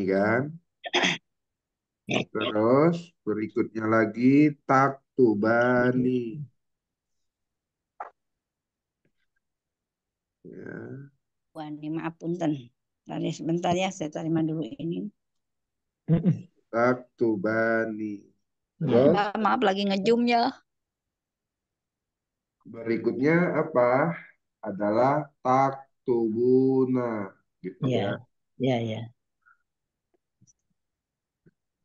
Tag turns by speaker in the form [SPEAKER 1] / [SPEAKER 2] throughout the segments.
[SPEAKER 1] kan? Terus berikutnya lagi taktubani. Ya,
[SPEAKER 2] Wani, maaf punten. Tadi sebentar ya, saya terima dulu ini.
[SPEAKER 1] taktubani. Terus
[SPEAKER 2] Maaf lagi ngejum ya.
[SPEAKER 1] berikutnya apa? Adalah taktubuna. Gitu ya.
[SPEAKER 2] Ya, ya.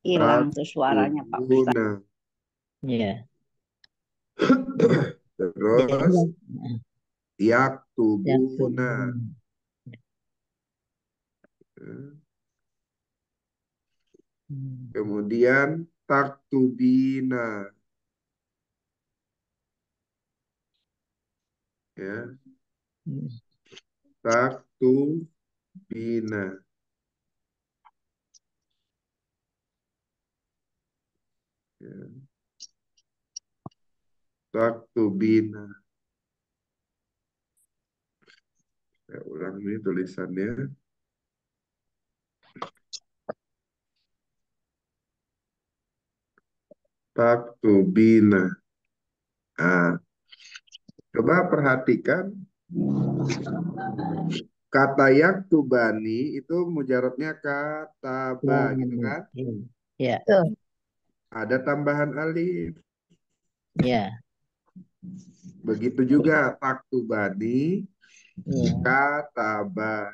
[SPEAKER 2] Hilang tuh suaranya Pak Ustadz.
[SPEAKER 1] Taktubuna.
[SPEAKER 2] Ya.
[SPEAKER 1] Terus
[SPEAKER 2] Ya.
[SPEAKER 1] yaktubuna. Kemudian taktubina. Ya, taktubina. Ya, taktubina. Saya ulang nih tulisannya. Taktubina. Nah, coba perhatikan kata yaktubani itu mujarabnya kataba gitu kan?
[SPEAKER 2] Ya.
[SPEAKER 1] Ada tambahan alif.
[SPEAKER 2] Ya.
[SPEAKER 1] Begitu juga taktubani
[SPEAKER 2] Ya.
[SPEAKER 1] kataba.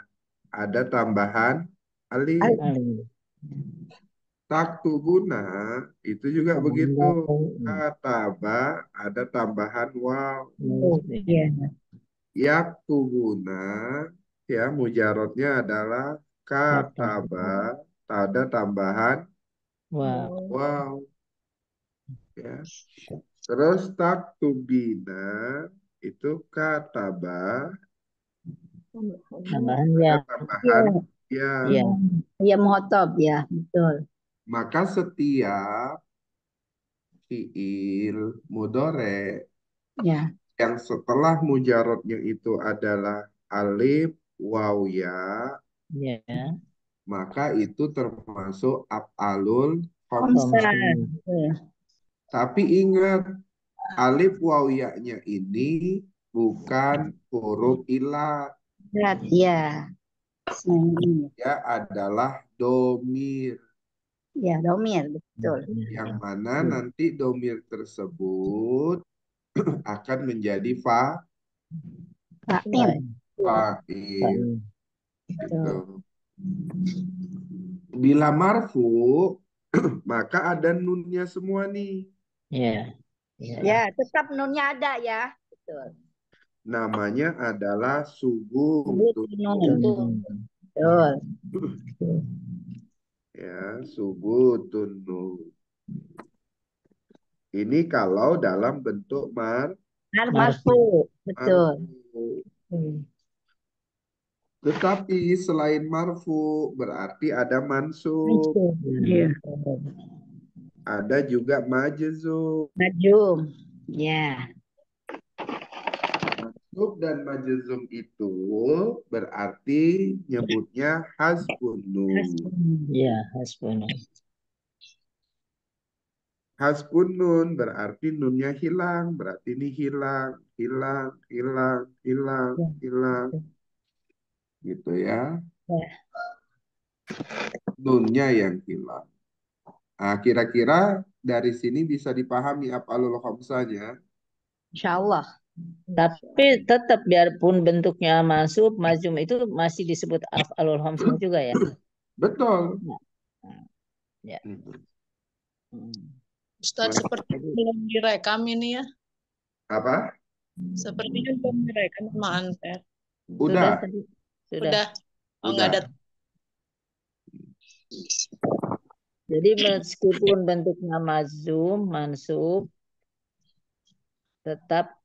[SPEAKER 1] Ada tambahan alif. Taktubuna itu juga begitu. Kataba ada tambahan waw.
[SPEAKER 2] Iya.
[SPEAKER 1] Yaktubuna ya mujarotnya adalah kataba. Ada tambahan
[SPEAKER 2] Wow.
[SPEAKER 1] waw ya. Terus taktubina itu kataba
[SPEAKER 2] Tambahan ya.
[SPEAKER 1] ada tambahan ya.
[SPEAKER 2] Iya. Iya, muhotob ya, betul.
[SPEAKER 1] Maka setiap fiil mudore
[SPEAKER 2] Ya.
[SPEAKER 1] yang setelah mujarotnya itu adalah alif waw ya,
[SPEAKER 2] Ya.
[SPEAKER 1] maka itu termasuk af'alul khamsah.
[SPEAKER 2] Khamsah. Betul.
[SPEAKER 1] Tapi ingat, alif waw ya-nya ini bukan huruf ilat,
[SPEAKER 2] Berat, ya.
[SPEAKER 1] ya adalah domir,
[SPEAKER 2] Ya, domir, betul.
[SPEAKER 1] yang mana nanti domir tersebut akan menjadi
[SPEAKER 2] Fa'il.
[SPEAKER 1] fa'il.
[SPEAKER 2] Betul.
[SPEAKER 1] Gitu. Bila marfu, maka ada nunnya semua nih.
[SPEAKER 2] Ya. Ya, tetap nunnya ada ya. Betul.
[SPEAKER 1] Namanya adalah subuh.
[SPEAKER 2] Nun. Betul.
[SPEAKER 1] Ya, subuh nun. Ini kalau dalam bentuk
[SPEAKER 2] Marfu. Betul.
[SPEAKER 1] marfu. Tetapi selain marfu berarti ada mansub,
[SPEAKER 2] Iya.
[SPEAKER 1] ada juga majzum.
[SPEAKER 2] Najum. Ya.
[SPEAKER 1] Mansub dan majzum itu berarti nyebutnya hasbun nun.
[SPEAKER 2] Ya, hasbuna.
[SPEAKER 1] Hasbun nun berarti nunnya hilang, berarti ini hilang, hilang, hilang, hilang, hilang, gitu ya.
[SPEAKER 2] Ya.
[SPEAKER 1] Nunnya yang hilang. Nah, kira-kira dari sini bisa dipahami af'alul khamsahnya.
[SPEAKER 2] Insya Allah. Tapi tetap biarpun bentuknya masuk, majum itu masih disebut af'alul khamsah juga ya.
[SPEAKER 1] Betul.
[SPEAKER 2] Nah, ya.
[SPEAKER 3] Ustadz, seperti belum direkam ini ya.
[SPEAKER 1] Apa?
[SPEAKER 3] Sepertinya belum direkam sama Anter.
[SPEAKER 2] Sudah
[SPEAKER 1] Udah,
[SPEAKER 2] tadi. Sudah.
[SPEAKER 3] Udah. Oh, nggak ada.
[SPEAKER 1] udah.
[SPEAKER 2] Jadi meskipun bentuknya mazum, mansub, tetap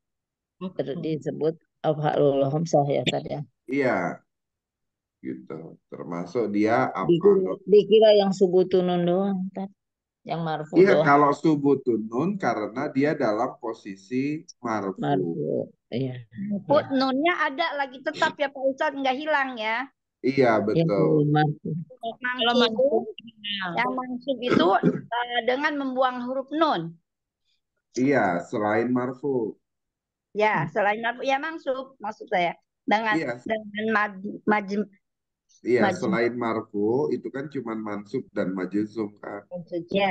[SPEAKER 2] disebut af'alul khamsah ya tadi ya.
[SPEAKER 1] Iya, gitu. Termasuk dia
[SPEAKER 2] Dikira,
[SPEAKER 1] af'alul.
[SPEAKER 2] dikira yang subutunun doang, Tat. Yang marfu
[SPEAKER 1] Iya,
[SPEAKER 2] doang.
[SPEAKER 1] kalau subutun nun karena dia dalam posisi marfu.
[SPEAKER 2] Marfu. Iya. Put nunnya ada lagi tetap ya Pak Ustadz, nggak hilang ya.
[SPEAKER 1] Iya,
[SPEAKER 2] Ya,
[SPEAKER 1] betul.
[SPEAKER 2] mansub.
[SPEAKER 3] Kalau
[SPEAKER 4] Mansub,
[SPEAKER 3] mansubnya.
[SPEAKER 4] yang mansub itu dengan membuang huruf nun.
[SPEAKER 1] Iya, selain marfu.
[SPEAKER 4] Ya, selain marfu ya mansub maksud saya. Dengan
[SPEAKER 1] Iya,
[SPEAKER 4] maj,
[SPEAKER 1] iya,
[SPEAKER 4] maj,
[SPEAKER 1] selain marfu itu kan cuman mansub dan majzum kan.
[SPEAKER 4] ya.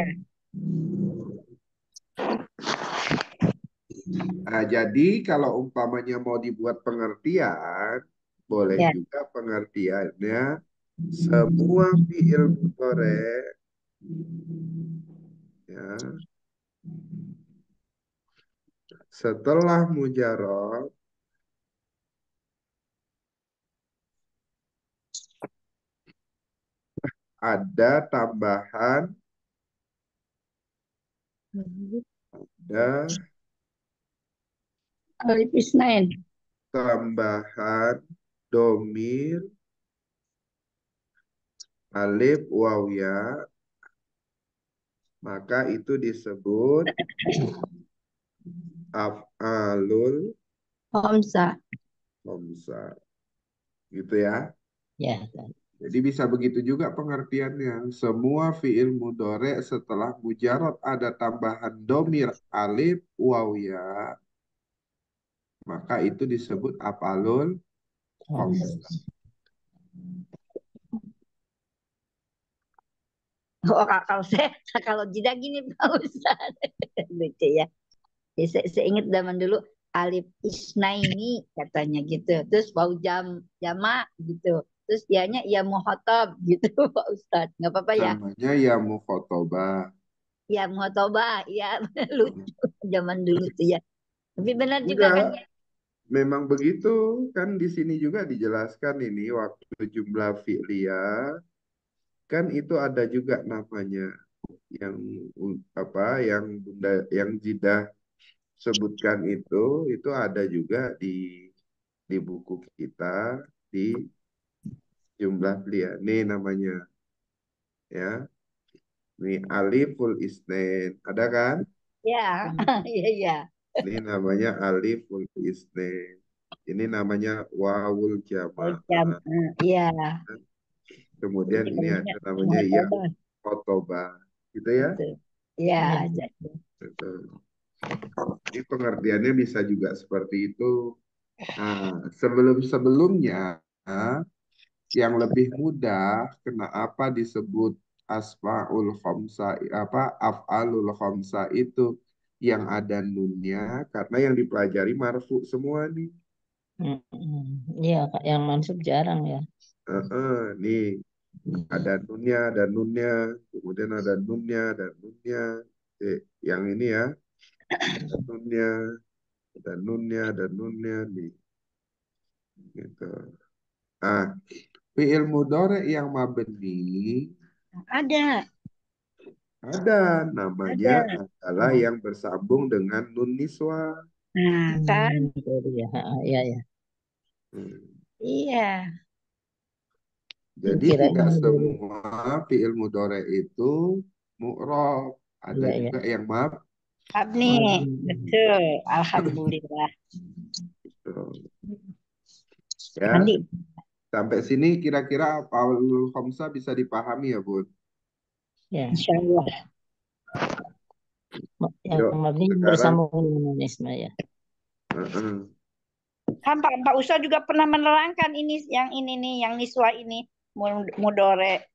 [SPEAKER 1] Nah, jadi kalau umpamanya mau dibuat pengertian, boleh
[SPEAKER 4] Ya.
[SPEAKER 1] juga pengertiannya semua fiil mudhari ya setelah mujarrad ada tambahan ada
[SPEAKER 4] Alif isnain.
[SPEAKER 1] tambahan domir alif waw ya, maka itu disebut af'alul
[SPEAKER 4] Khamsa.
[SPEAKER 1] khamsa gitu ya.
[SPEAKER 2] Ya,
[SPEAKER 1] Jadi bisa begitu juga pengertiannya. Semua fiil mudhari setelah mujarrad ada tambahan domir alif waw ya, maka itu disebut af'alul khamsa.
[SPEAKER 4] Oh, kalau saya kalau jeda gini Pak Ustaz. Lucu ya. Ya, saya ingat zaman dulu alif isnaini katanya gitu. Terus wau jama gitu. Terus ianya ya muhotob gitu Pak Ustaz. Nggak apa-apa ya.
[SPEAKER 1] Namanya ya mukhotobah.
[SPEAKER 4] Ya muhotobah. Ya lucu zaman dulu tuh ya. Tapi benar juga kan
[SPEAKER 1] Enggak,
[SPEAKER 4] ya.
[SPEAKER 1] memang begitu. Kan di sini juga dijelaskan ini waktu jumlah fi'liyah. Kan itu ada juga namanya yang apa yang Jidah sebutkan itu ada juga di buku kita di jumlah fi'liyah. Ini namanya ya. Ini aliful isnen. Ada kan?
[SPEAKER 4] Ya, iya iya.
[SPEAKER 1] Ini namanya aliful isnen. Ini namanya wawul
[SPEAKER 4] Oh, jam.
[SPEAKER 1] jamaah.
[SPEAKER 4] Iya.
[SPEAKER 1] Kemudian ini
[SPEAKER 4] Jadinya
[SPEAKER 1] ada namanya ya
[SPEAKER 4] muhotobah
[SPEAKER 1] khotoba. Gitu ya.
[SPEAKER 4] gitu. Iya,
[SPEAKER 2] ya.
[SPEAKER 4] jadi.
[SPEAKER 1] Betul. Ini pengertiannya bisa juga seperti itu. Nah, sebelum-sebelumnya yang lebih mudah, kenapa disebut asmaul khamsa apa af'alul khamsa itu yang ada nunnya karena yang dipelajari marfu semua nih.
[SPEAKER 2] Iya, Kak, yang mansub jarang ya.
[SPEAKER 1] Nih ada nunnya, kemudian ada nunnya, ada nunnya. Yang ini ya, ada nunnya, ada nunnya, ada nunnya nih. Gitu. Ah, fi'il mudhari yang mabni
[SPEAKER 4] Ada,
[SPEAKER 1] ada namanya
[SPEAKER 4] ada.
[SPEAKER 1] adalah yang bersambung dengan nun niswa.
[SPEAKER 4] Nah, kan?
[SPEAKER 2] Itu dia. Ya, ya.
[SPEAKER 1] Hmm.
[SPEAKER 4] Iya.
[SPEAKER 1] Jadi
[SPEAKER 2] Kirain
[SPEAKER 1] tidak
[SPEAKER 2] dulu.
[SPEAKER 1] semua fi'il mudhari itu mu'rab. Ada
[SPEAKER 2] Iya, ya.
[SPEAKER 1] juga yang mab.
[SPEAKER 4] Abni, betul. Alhamdulillah.
[SPEAKER 1] Ya,
[SPEAKER 4] Mandi.
[SPEAKER 1] sampai sini kira-kira Paulul Khamsa bisa dipahami ya, Bun?
[SPEAKER 2] Ya.
[SPEAKER 4] Insya Allah.
[SPEAKER 2] Yang
[SPEAKER 1] Yuk,
[SPEAKER 2] mabni
[SPEAKER 1] sekarang
[SPEAKER 2] bersambung dengan isma ya.
[SPEAKER 4] Kan Pak Ustaz juga pernah menerangkan ini nih, yang niswa ini. Mudore.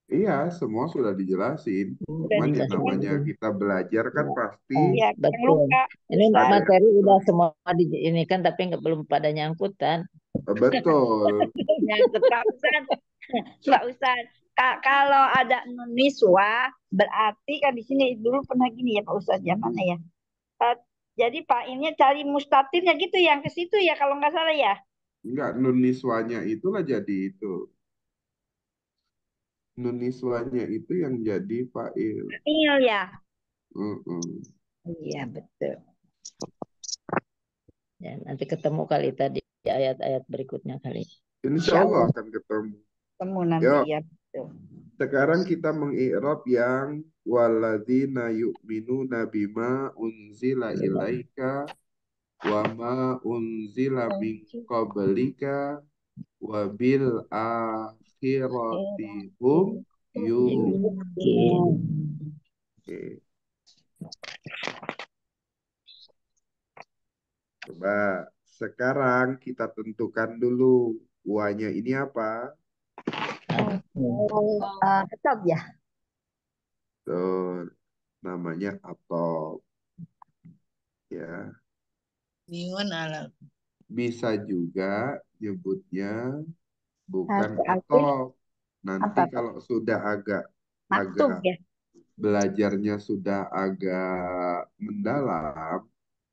[SPEAKER 1] iya, semua sudah dijelasin.
[SPEAKER 2] Udah
[SPEAKER 1] Cuman yang
[SPEAKER 2] dijelasin.
[SPEAKER 1] namanya kita belajar kan
[SPEAKER 2] Ya.
[SPEAKER 1] pasti
[SPEAKER 4] Iya, yang
[SPEAKER 2] Betul.
[SPEAKER 4] luka.
[SPEAKER 2] Ini
[SPEAKER 4] Ustaz.
[SPEAKER 2] materi udah semua di ini kan, tapi belum pada nyangkutan.
[SPEAKER 1] betul.
[SPEAKER 4] Nyangkut Pak Ustaz. Pak Ustaz. Kalau ada nun niswa, berarti kan di sini dulu pernah gini ya Pak Ustaz, yang mana ya? Eh, jadi Pak ini cari mustatirnya gitu yang ke situ ya kalau nggak salah ya.
[SPEAKER 1] Enggak, nun niswanya itulah jadi itu. Nun niswanya itu yang jadi fa'il.
[SPEAKER 4] Iya ya.
[SPEAKER 1] Mm-mm.
[SPEAKER 4] Iya betul.
[SPEAKER 2] Ya, nanti ketemu kali tadi di ayat-ayat berikutnya kali.
[SPEAKER 1] Insya
[SPEAKER 4] Insya
[SPEAKER 1] Allah
[SPEAKER 4] Allah
[SPEAKER 1] akan ketemu.
[SPEAKER 4] ketemu nanti
[SPEAKER 1] Yuk,
[SPEAKER 4] ya betul.
[SPEAKER 1] sekarang kita mengi'rab yang walladzina yu'minuna bima unzila ilaika wa ma unzila min qablika wabil akhirati hum yuqinun. Oke, coba sekarang kita tentukan dulu wanya ini apa?
[SPEAKER 4] Tetap ya.
[SPEAKER 1] Tuh, namanya atop ya.
[SPEAKER 3] Miun alam.
[SPEAKER 1] Bisa juga nyebutnya bukan
[SPEAKER 4] Alif
[SPEAKER 1] atop. Nanti
[SPEAKER 4] apa tuh?
[SPEAKER 1] kalau sudah agak
[SPEAKER 4] Maktub ya.
[SPEAKER 1] belajarnya sudah agak mendalam,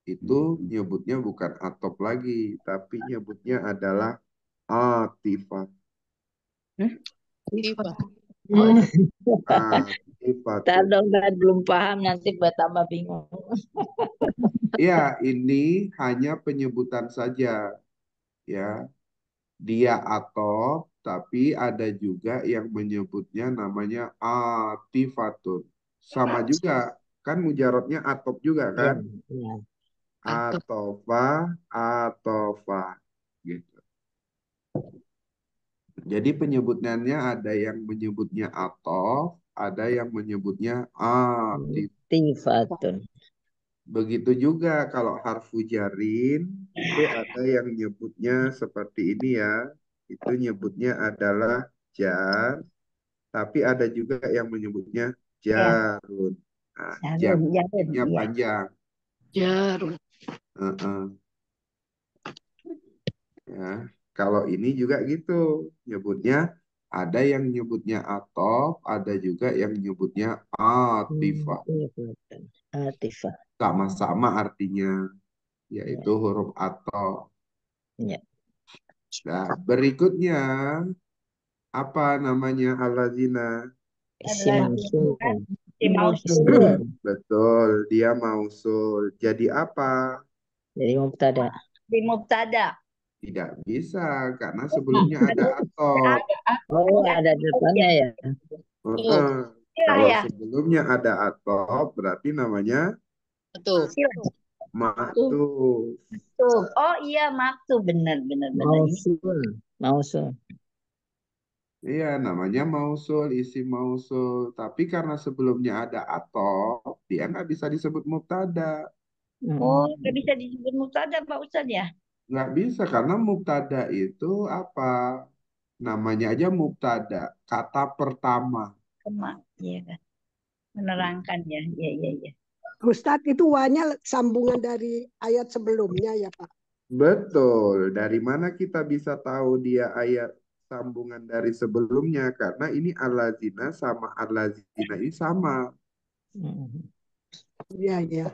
[SPEAKER 1] itu nyebutnya bukan atop lagi, tapi nyebutnya adalah atifah.
[SPEAKER 3] Tifa.
[SPEAKER 4] Oh,
[SPEAKER 1] Atifah
[SPEAKER 2] Ntar
[SPEAKER 1] tuh.
[SPEAKER 2] dong, ntar belum paham nanti buat tambah bingung.
[SPEAKER 1] Ya, ini hanya penyebutan saja, ya. Dia atop, tapi ada juga yang menyebutnya namanya atifatun. Sama juga, kan mujarotnya atop juga
[SPEAKER 2] Ya,
[SPEAKER 1] kan?
[SPEAKER 2] ya.
[SPEAKER 3] Atau
[SPEAKER 1] Atofa, atofa, gitu. Jadi penyebutannya ada yang menyebutnya atof, ada yang menyebutnya atif.
[SPEAKER 2] Tifatun.
[SPEAKER 1] Begitu juga kalau harfu jarin, itu ada yang nyebutnya seperti ini ya. Itu nyebutnya adalah jar, tapi ada juga yang menyebutnya
[SPEAKER 4] ya.
[SPEAKER 1] jarun. Nah,
[SPEAKER 4] Jarun, jarun.
[SPEAKER 1] jamnya
[SPEAKER 4] Iya.
[SPEAKER 1] panjang.
[SPEAKER 3] jarum.
[SPEAKER 1] Heeh, ya. Kalau ini juga gitu, nyebutnya ada yang nyebutnya atof, ada juga yang nyebutnya atifah.
[SPEAKER 2] Tifatun. Atifah.
[SPEAKER 1] Sama-sama artinya,
[SPEAKER 2] Ya,
[SPEAKER 1] yaitu huruf atof.
[SPEAKER 2] ya.
[SPEAKER 1] Nah, berikutnya apa namanya alazina?
[SPEAKER 2] Isim
[SPEAKER 4] Adalah
[SPEAKER 2] mausul.
[SPEAKER 4] si mausul.
[SPEAKER 1] Betul, dia mausul. Jadi apa?
[SPEAKER 2] Jadi mubtada.
[SPEAKER 4] Di mubtada.
[SPEAKER 1] Tidak bisa, karena sebelumnya ada atof.
[SPEAKER 2] Oh, ada depannya ya.
[SPEAKER 3] Tuh,
[SPEAKER 1] Heeh.
[SPEAKER 4] Silah
[SPEAKER 1] Kalau
[SPEAKER 4] ya.
[SPEAKER 1] sebelumnya ada atof, berarti namanya
[SPEAKER 3] betul.
[SPEAKER 4] Silah.
[SPEAKER 1] maktuf.
[SPEAKER 4] Maktub. Oh iya maktub. Benar, benar, benar. Ini
[SPEAKER 2] Mausul. Mausul.
[SPEAKER 1] Iya, namanya mausul, isi mausul. Tapi karena sebelumnya ada atof, dia nggak bisa disebut mubtada.
[SPEAKER 4] oh
[SPEAKER 2] Hmm.
[SPEAKER 4] nggak bisa disebut mubtada Pak Ustadz ya?
[SPEAKER 1] Nggak bisa, karena mubtada itu apa? Namanya aja mubtada, kata pertama.
[SPEAKER 4] Kema, iya kan. Menerangkan ya. Iya, iya, iya.
[SPEAKER 5] Ustadz itu wanya sambungan dari ayat sebelumnya ya Pak.
[SPEAKER 1] Betul. Dari mana kita bisa tahu dia ayat sambungan dari sebelumnya? Karena ini allazina sama allazina ini sama.
[SPEAKER 2] Hmm.
[SPEAKER 5] Iya, iya.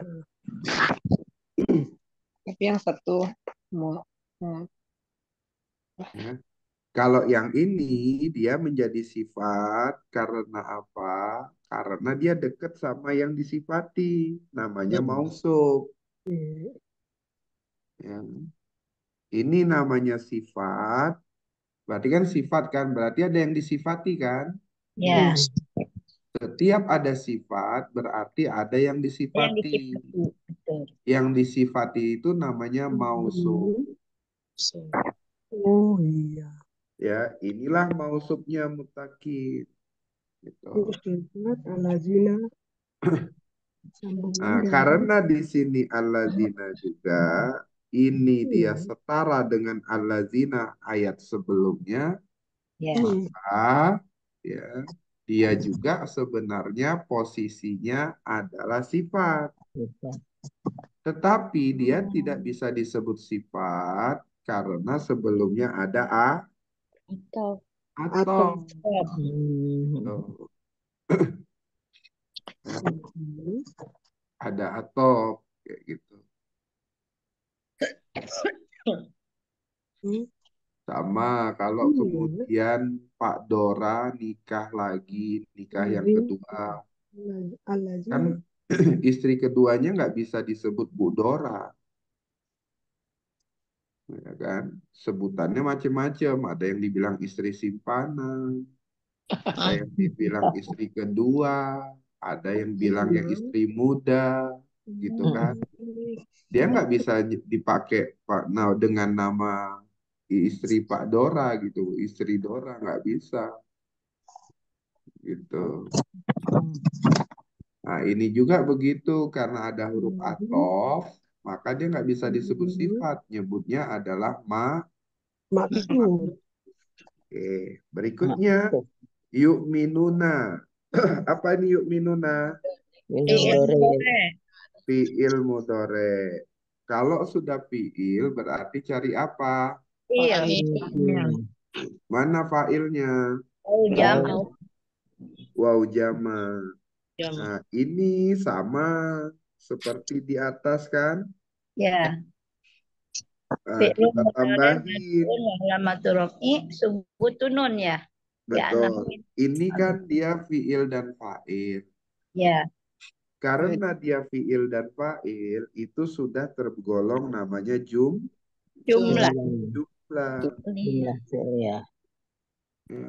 [SPEAKER 3] Tapi yang satu mau
[SPEAKER 1] Ya. Kalau yang ini dia menjadi sifat karena apa? Karena dia dekat sama yang disifati. Namanya
[SPEAKER 2] Hmm.
[SPEAKER 1] mausuf.
[SPEAKER 5] Iya.
[SPEAKER 1] Ya. Ini namanya sifat. Berarti kan sifat kan? Berarti ada yang disifati kan?
[SPEAKER 4] Ya.
[SPEAKER 1] Setiap ada sifat berarti ada yang
[SPEAKER 4] Yang
[SPEAKER 1] disifati.
[SPEAKER 4] disifati. Betul.
[SPEAKER 1] Yang disifati itu namanya mausuf.
[SPEAKER 5] Oh iya.
[SPEAKER 1] Ya, inilah mausufnya mutakid. Gitu.
[SPEAKER 5] Sifat alazina sambungan
[SPEAKER 1] Nah,
[SPEAKER 5] dari
[SPEAKER 1] karena di sini allazina juga, ini dia setara dengan allazina ayat sebelumnya,
[SPEAKER 4] Ya.
[SPEAKER 1] maka ya, dia juga sebenarnya posisinya adalah sifat. Tetapi dia tidak bisa disebut sifat karena sebelumnya ada
[SPEAKER 4] Atau
[SPEAKER 1] atau.
[SPEAKER 2] Hmm.
[SPEAKER 1] Tuh, ya, ada atau kayak gitu. Sama kalau kemudian Pak Dora nikah lagi, nikah yang kedua. Kan
[SPEAKER 5] alazina.
[SPEAKER 1] istri keduanya nggak bisa disebut Bu Dora. Ya kan? Sebutannya macam-macam. Ada yang dibilang istri simpanan, ada yang dibilang istri kedua, ada yang bilangnya istri muda, gitu kan? Dia nggak bisa dipakai Pak, nah, dengan nama istri Pak Dora gitu, istri Dora nggak bisa gitu. Nah, ini juga begitu karena ada huruf athof, maka dia nggak bisa disebut sifat, nyebutnya adalah ma.
[SPEAKER 5] Maksud.
[SPEAKER 1] Oke, berikutnya yuk minuna. Apa ini yuk minuna? Fiil mudore. Kalau sudah fiil berarti cari apa? Mana failnya?
[SPEAKER 4] Jam.
[SPEAKER 1] Waw jama. Nah, ini sama seperti di atas kan?
[SPEAKER 4] Ya.
[SPEAKER 1] Nah, kita tambahin.
[SPEAKER 4] Subutunun ya.
[SPEAKER 1] Betul. Ini kan dia fiil dan fa'il.
[SPEAKER 4] Ya.
[SPEAKER 1] Karena dia fiil dan fa'il, itu sudah tergolong namanya
[SPEAKER 4] Jumlah.
[SPEAKER 1] jumlah.
[SPEAKER 2] Jumlah fi'il ya.
[SPEAKER 1] Ya.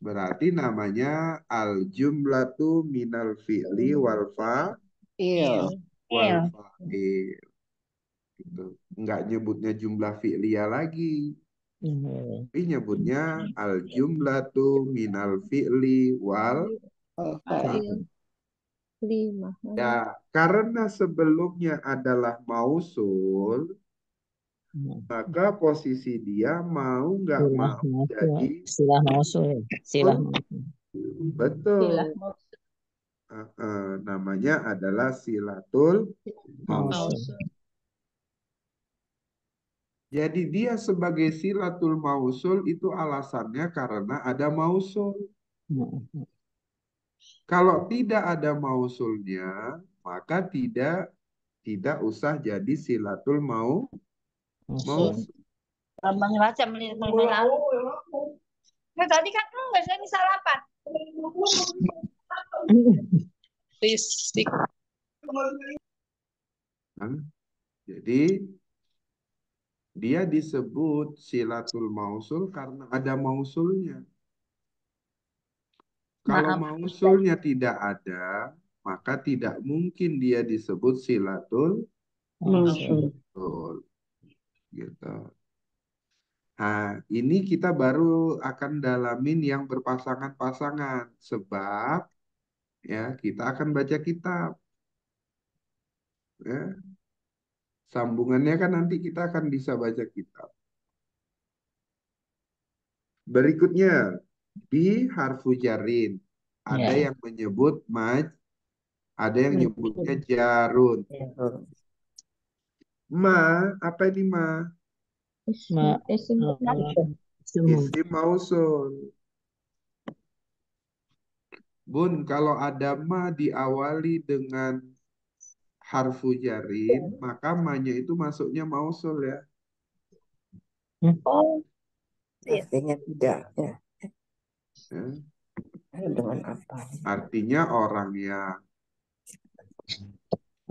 [SPEAKER 1] Berarti namanya al-jumlatu minal fi'li wal
[SPEAKER 3] Iya.
[SPEAKER 1] fa'il. Gitu. Enggak nyebutnya jumlah fi'liyah lagi. Tapi nyebutnya al-jumlatu minal fi'li wal. Ya, karena sebelumnya adalah mausul, maka posisi dia mau nggak mau jadi
[SPEAKER 2] Istilah mausul. Istilah
[SPEAKER 1] betul. Namanya adalah silatul mausul.
[SPEAKER 2] mausul.
[SPEAKER 1] Jadi dia sebagai silatul mausul itu alasannya karena ada mausul. Kalau tidak ada mausulnya, maka tidak usah jadi silatul mausul.
[SPEAKER 4] Abang baca menit lalu. Nah, tadi kan enggak saya salapan.
[SPEAKER 3] Fisik.
[SPEAKER 1] Jadi dia disebut silatul mausul karena ada mausulnya. Kalau mausulnya tidak ada, maka tidak mungkin dia disebut silatul
[SPEAKER 2] Mausul.
[SPEAKER 1] mausul. Gitu. Nah, ini kita baru akan dalamin yang berpasangan-pasangan. Sebab ya kita akan baca kitab. Ya. Sambungannya kan nanti kita akan bisa baca kitab. Berikutnya, di harfu jarin. Ada yang menyebut ada yang nyebutnya jarun. Ma, apa ini ma? Isim mausul. Bun, kalau ada ma diawali dengan harfu jarin, maka ma-nya itu masuknya mausul ya.
[SPEAKER 4] Oh,
[SPEAKER 6] Artinya tidak ya.
[SPEAKER 1] Ya.
[SPEAKER 6] Dengan apa?
[SPEAKER 1] Artinya orang yang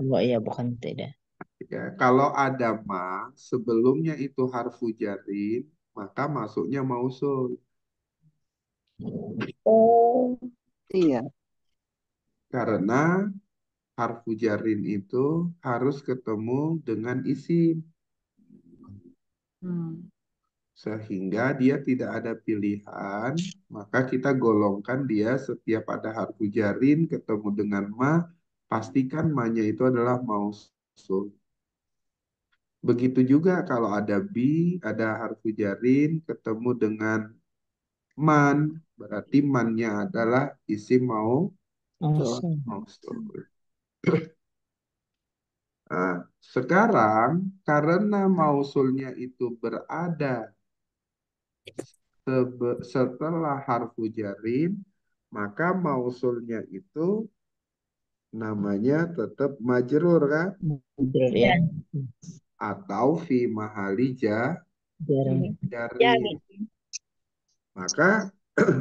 [SPEAKER 2] Iya, bukan tidak.
[SPEAKER 1] ya, kalau ada ma sebelumnya itu harfu jarin, maka masuknya mausul.
[SPEAKER 4] oh,
[SPEAKER 3] Iya.
[SPEAKER 1] Karena harfu jarin itu harus ketemu dengan isim. Sehingga dia tidak ada pilihan, maka kita golongkan dia setiap ada harfu jarin ketemu dengan ma, pastikan ma-nya itu adalah mausul. Begitu juga kalau ada bi, ada harfu jarin ketemu dengan man, berarti man-nya adalah isim
[SPEAKER 2] Mausul.
[SPEAKER 1] mausul. Nah, sekarang karena mausulnya itu berada setelah harfu jarin, maka mausulnya itu namanya tetap majrur kan?
[SPEAKER 2] Ya.
[SPEAKER 1] Atau fi mahali
[SPEAKER 2] Jarin.
[SPEAKER 1] jarin. Maka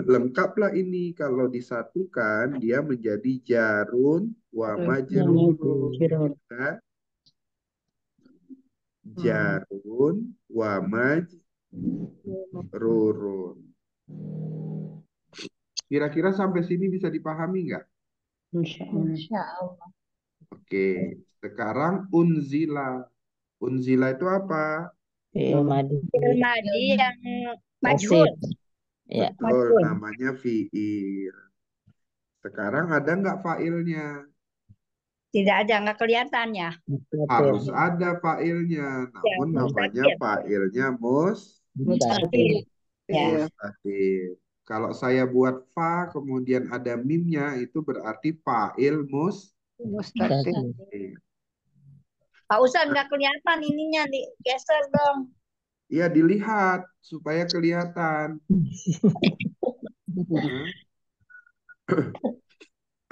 [SPEAKER 1] lengkaplah ini kalau disatukan dia menjadi jarun wa majrurun. Kan? Jarun wa majrurun. Kira-kira sampai sini bisa dipahami nggak?
[SPEAKER 3] Insya Allah.
[SPEAKER 1] Oke, sekarang unzila. Unzila itu apa?
[SPEAKER 2] Fi'il madi
[SPEAKER 4] Fi'il madi yang
[SPEAKER 2] basit.
[SPEAKER 4] majhul.
[SPEAKER 2] Ya.
[SPEAKER 1] Betul,
[SPEAKER 4] Majhul.
[SPEAKER 1] namanya fi'il. Sekarang ada nggak fa'ilnya?
[SPEAKER 4] Tidak ada, nggak kelihatan ya.
[SPEAKER 1] Harus ada fa'ilnya,
[SPEAKER 4] Ya,
[SPEAKER 1] namun namanya
[SPEAKER 4] mustaqil.
[SPEAKER 1] fa'ilnya
[SPEAKER 2] Mustaqil.
[SPEAKER 4] Ya.
[SPEAKER 1] mustaqil. Kalau saya buat fa, kemudian ada mimnya, itu berarti fa'il
[SPEAKER 3] Mustaqil.
[SPEAKER 1] mustaqil.
[SPEAKER 4] Pak Ustadz nggak kelihatan ininya, digeser dong.
[SPEAKER 1] Ya, dilihat supaya kelihatan.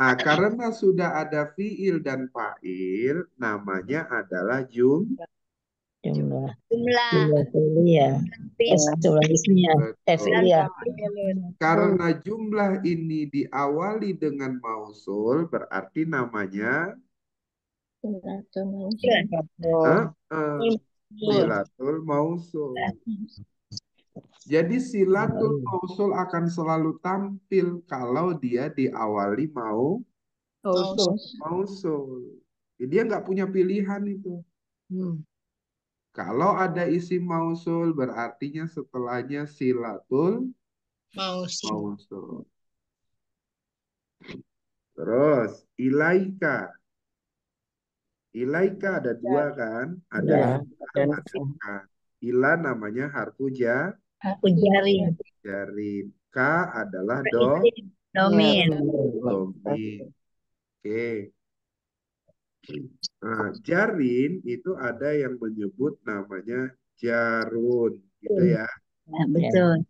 [SPEAKER 1] Nah, karena sudah ada fi'il dan fa'il, namanya adalah
[SPEAKER 2] Jumlah.
[SPEAKER 4] Jumlah.
[SPEAKER 2] Jumlah fi'liyah. Jumlah ismiyah.
[SPEAKER 1] Betul.
[SPEAKER 2] Fi'liyah.
[SPEAKER 1] Karena jumlah ini diawali dengan mausul, berarti namanya silatul mausul. Jadi silatul mausul akan selalu tampil kalau dia diawali mausul. Jadi dia nggak punya pilihan itu. Kalau ada isim mausul, berartinya setelahnya silatul mausul. Terus ilaika. Ilaika ada dua kan? Ada
[SPEAKER 6] dan
[SPEAKER 1] ka. Ila namanya harfu
[SPEAKER 4] Aku jaring.
[SPEAKER 1] jarin. Ka adalah
[SPEAKER 4] Domin.
[SPEAKER 1] domin. Oke. Nah, jarin itu ada yang menyebut namanya jarun, gitu ya.
[SPEAKER 4] Nah, betul.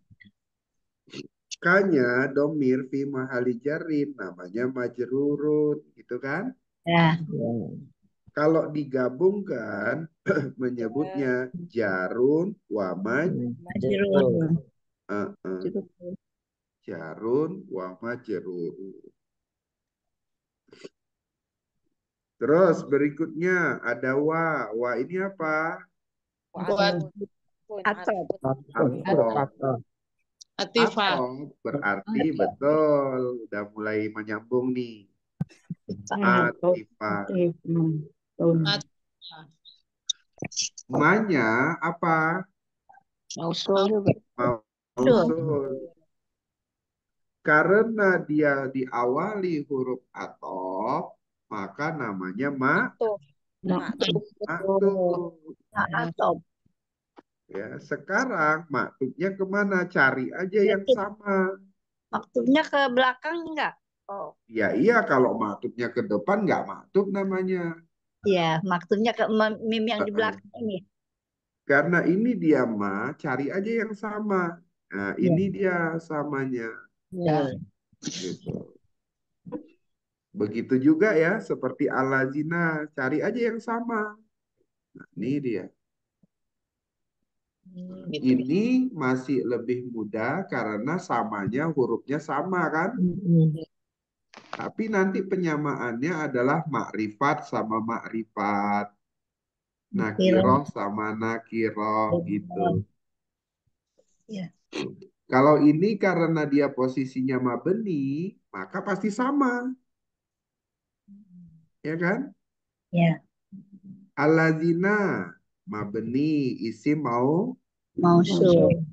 [SPEAKER 1] Kanya domir fi mahali jarin namanya majrurun, gitu kan?
[SPEAKER 4] Ya.
[SPEAKER 1] Kalau digabungkan menyebutnya jarun wa
[SPEAKER 4] Majrur.
[SPEAKER 1] jarun wa majrurun. Terus berikutnya ada wa. Wa ini apa?
[SPEAKER 4] Atau
[SPEAKER 1] Atau berarti betul. Udah mulai menyambung nih. Atifah. Manya apa?
[SPEAKER 3] Mausul juga.
[SPEAKER 1] Mausul. Karena dia diawali huruf atop, maka namanya maktub.
[SPEAKER 4] atau
[SPEAKER 1] Ya, sekarang maktubnya kemana? Cari aja yang sama.
[SPEAKER 4] maksudnya ke belakang enggak? Oh,
[SPEAKER 1] Ya iya, kalau maktubnya ke depan nggak maktub namanya.
[SPEAKER 4] iya, maksudnya ke mim yang di belakang ini.
[SPEAKER 1] Karena ini dia cari aja yang sama. Nah, ini dia samanya.
[SPEAKER 4] Ya.
[SPEAKER 1] Gitu. Begitu juga ya, seperti alazina, cari aja yang sama. Nah, ini dia. Ini masih lebih mudah karena samanya hurufnya sama kan? Tapi nanti penyamaannya adalah makrifat sama makrifat. Nakiroh sama nakiroh gitu.
[SPEAKER 4] Ya.
[SPEAKER 1] Kalau ini karena dia posisinya mabni, maka pasti sama. Ya kan?
[SPEAKER 4] Ya.
[SPEAKER 1] Alladzina mabni isim
[SPEAKER 4] Mausul.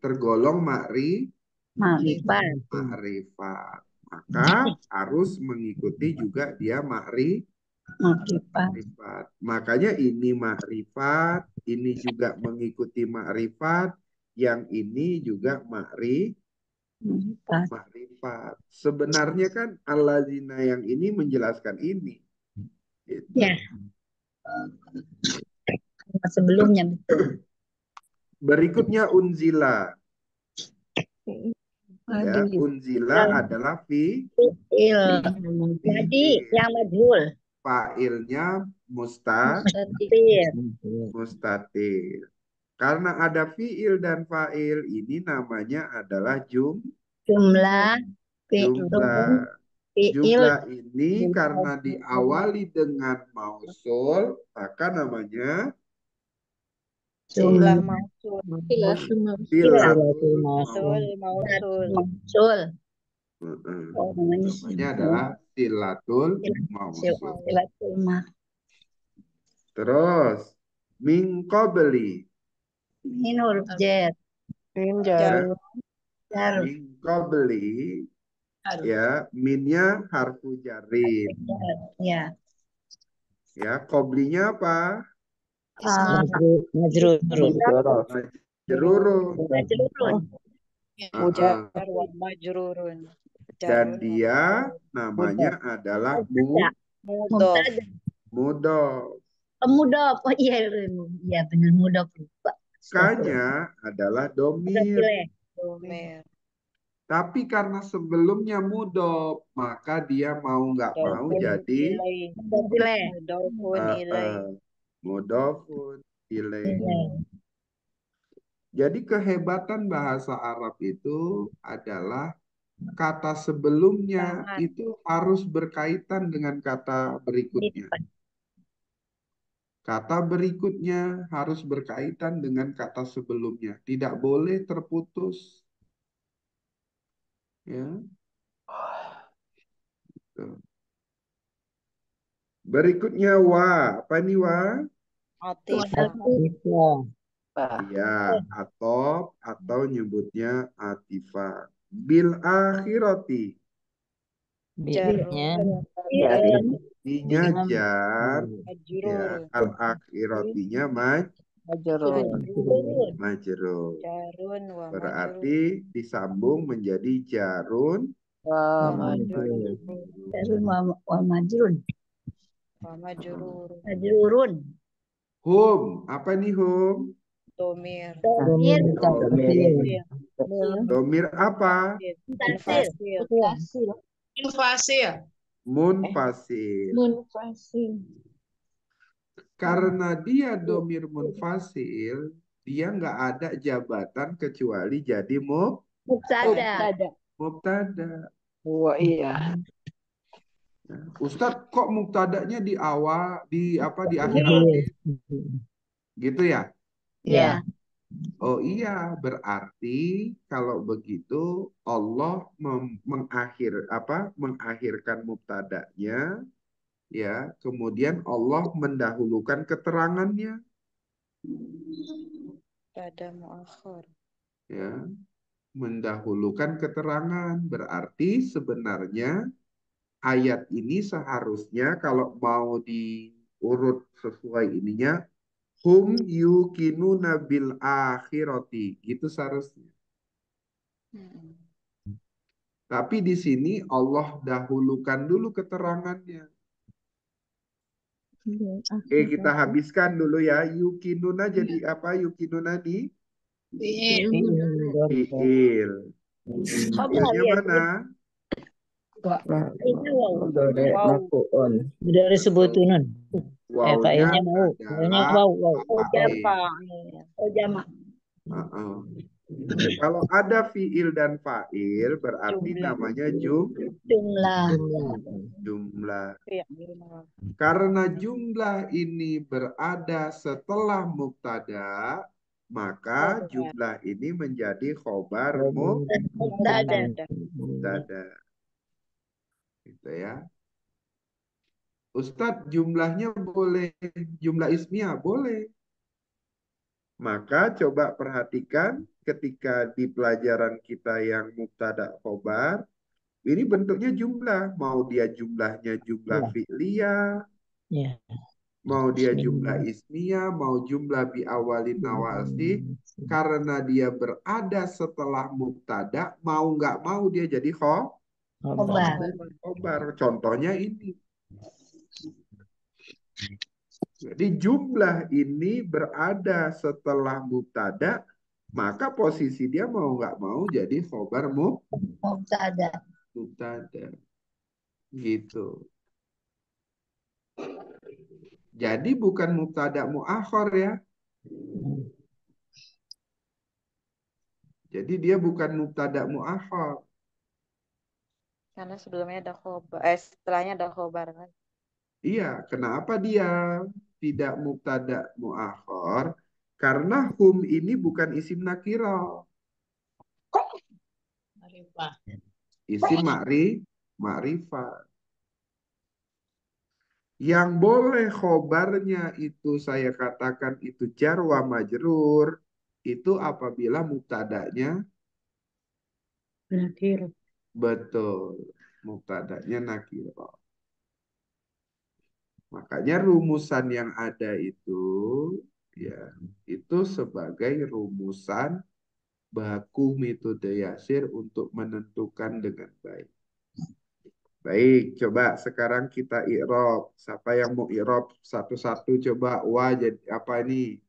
[SPEAKER 1] tergolong
[SPEAKER 4] Makrifat.
[SPEAKER 1] makrifat. Maka harus mengikuti juga dia makrifat. Makanya ini makrifat, ini juga mengikuti makrifat, yang ini juga makrifat. Sebenarnya kan alladzina yang ini menjelaskan ini. Gitu.
[SPEAKER 4] Ya. Sebelumnya betul.
[SPEAKER 1] Berikutnya unzila. Ya, unzila adalah
[SPEAKER 4] Il. Jadi yang majhul.
[SPEAKER 1] fa'ilnya mustatir. Karena ada fi'il dan fa'il, ini namanya adalah
[SPEAKER 4] Jumlah.
[SPEAKER 1] Jumlah ini karena diawali dengan mausul, maka namanya
[SPEAKER 4] Jumlah
[SPEAKER 3] Mausul.
[SPEAKER 1] silatul
[SPEAKER 4] mausul.
[SPEAKER 1] Namanya adalah silatul mausul. Terus min qabli.
[SPEAKER 4] Min huruf jar.
[SPEAKER 3] Min
[SPEAKER 1] Ya.
[SPEAKER 3] jar.
[SPEAKER 4] Jar.
[SPEAKER 1] Min qabli, ya, minnya harfu jarin.
[SPEAKER 4] Ya.
[SPEAKER 1] Ya, qablinya apa?
[SPEAKER 4] Ah,
[SPEAKER 2] Majrurun.
[SPEAKER 1] Majrurun.
[SPEAKER 4] majrurun.
[SPEAKER 3] Mujar
[SPEAKER 1] Ah,
[SPEAKER 3] wa majrurun.
[SPEAKER 1] dan
[SPEAKER 3] Jarun wa
[SPEAKER 1] dia
[SPEAKER 3] majrurun.
[SPEAKER 1] namanya adalah
[SPEAKER 4] Mubtada.
[SPEAKER 3] Mudhof.
[SPEAKER 1] mudhof.
[SPEAKER 4] Mudhof. Oh iya, iya benar mudhof. Lupa.
[SPEAKER 1] Kanya adalah domir.
[SPEAKER 4] Pilih.
[SPEAKER 3] Domir.
[SPEAKER 1] Tapi karena sebelumnya mudhof, maka dia mau nggak mau
[SPEAKER 3] Mudhofun
[SPEAKER 1] jadi
[SPEAKER 3] ilaih.
[SPEAKER 4] Pilih.
[SPEAKER 3] Mudhofun ilaih.
[SPEAKER 1] mudhofun ilaih.
[SPEAKER 4] Pilih.
[SPEAKER 1] Jadi kehebatan bahasa Arab itu adalah kata sebelumnya
[SPEAKER 3] Tahan.
[SPEAKER 1] itu harus berkaitan dengan kata berikutnya. Kata berikutnya harus berkaitan dengan kata sebelumnya. Tidak boleh terputus. Ya. Tuh. Berikutnya wa. Apa ini wa?
[SPEAKER 3] Atifah.
[SPEAKER 1] Ya, atau nyebutnya atifah. Bil akhirati.
[SPEAKER 2] Bilnya
[SPEAKER 1] Ininya jar. Ya,
[SPEAKER 3] Majrurun.
[SPEAKER 1] al akhiratinya
[SPEAKER 3] Majrurun.
[SPEAKER 1] majrur.
[SPEAKER 3] Jarun wa majrurun.
[SPEAKER 1] Berarti disambung menjadi jarun
[SPEAKER 3] Wa majrurun.
[SPEAKER 4] Jarun wa majrun.
[SPEAKER 3] Wa majrurun.
[SPEAKER 4] Majrurun.
[SPEAKER 1] hum. Apa nih hum?
[SPEAKER 3] Domir.
[SPEAKER 4] Domir.
[SPEAKER 1] Domir apa?
[SPEAKER 3] Munfasil.
[SPEAKER 1] Munfasil. Karena dia domir munfasil, dia nggak ada jabatan kecuali jadi
[SPEAKER 4] Mubtada.
[SPEAKER 1] mubtada.
[SPEAKER 3] Wa iya.
[SPEAKER 1] Ustadz, kok mubtadanya di awal, di akhir hadis? Gitu ya?
[SPEAKER 4] Ya.
[SPEAKER 1] Oh iya, berarti kalau begitu Allah mengakhirkan mubtadanya, ya, kemudian Allah mendahulukan keterangannya,
[SPEAKER 3] Pada muakhir.
[SPEAKER 1] ya, mendahulukan keterangan. Berarti sebenarnya ayat ini seharusnya kalau mau diurut sesuai ininya, hum yukinuna bil akhirati, gitu seharusnya. Tapi di sini Allah dahulukan dulu keterangannya. Oke, kita habiskan dulu ya. Yukinuna jadi apa? Yukinuna di fi'il. Fi'ilnya mana?
[SPEAKER 2] dari sebutunun.
[SPEAKER 1] Wawnya
[SPEAKER 2] Failnya mau. Failnya
[SPEAKER 1] adalah
[SPEAKER 2] wow.
[SPEAKER 1] fa'il.
[SPEAKER 4] Oh jama.
[SPEAKER 1] Kalau ada fi'il dan fa'il berarti
[SPEAKER 3] Jumlah.
[SPEAKER 1] namanya
[SPEAKER 4] Jumlah.
[SPEAKER 1] jumlah.
[SPEAKER 3] Iya.
[SPEAKER 1] Karena jumlah ini berada setelah mubtada, maka jumlah ini menjadi khobar
[SPEAKER 4] Mubtada.
[SPEAKER 1] mubtada. Gitu ya. Ustadz, jumlahnya boleh jumlah ismiyah? Boleh. Maka coba perhatikan ketika di pelajaran kita yang mubtada khobar, ini bentuknya jumlah. Mau dia jumlahnya jumlah fi'liyah,
[SPEAKER 2] Ya.
[SPEAKER 1] mau dia jumlah ismiyah, mau jumlah bi awalin nawasih, karena dia berada setelah mubtada, mau nggak mau dia jadi khobar. Contohnya ini. Jadi jumlah ini berada setelah mubtada, maka posisi dia mau nggak mau jadi khobar
[SPEAKER 4] Mubtada.
[SPEAKER 1] mubtada. Gitu. Jadi bukan mubtada muakhir ya. Jadi dia bukan mubtada muakhir.
[SPEAKER 3] Karena sebelumnya ada khobar. Setelahnya ada khobar kan.
[SPEAKER 1] Iya, kenapa dia tidak mubtada muakhir? Karena hum ini bukan isim nakirah. Isim ma'rifah. Yang boleh khobarnya itu saya katakan itu jar wa majrur itu apabila mubtada'nya
[SPEAKER 2] Nakir.
[SPEAKER 1] betul. Mubtada'nya nakirah. Makanya rumusan yang ada itu ya itu sebagai rumusan baku metode Yasir untuk menentukan dengan baik. Baik, coba sekarang kita i'rab. Siapa yang mau i'rab satu-satu coba. Wah, jadi apa ini?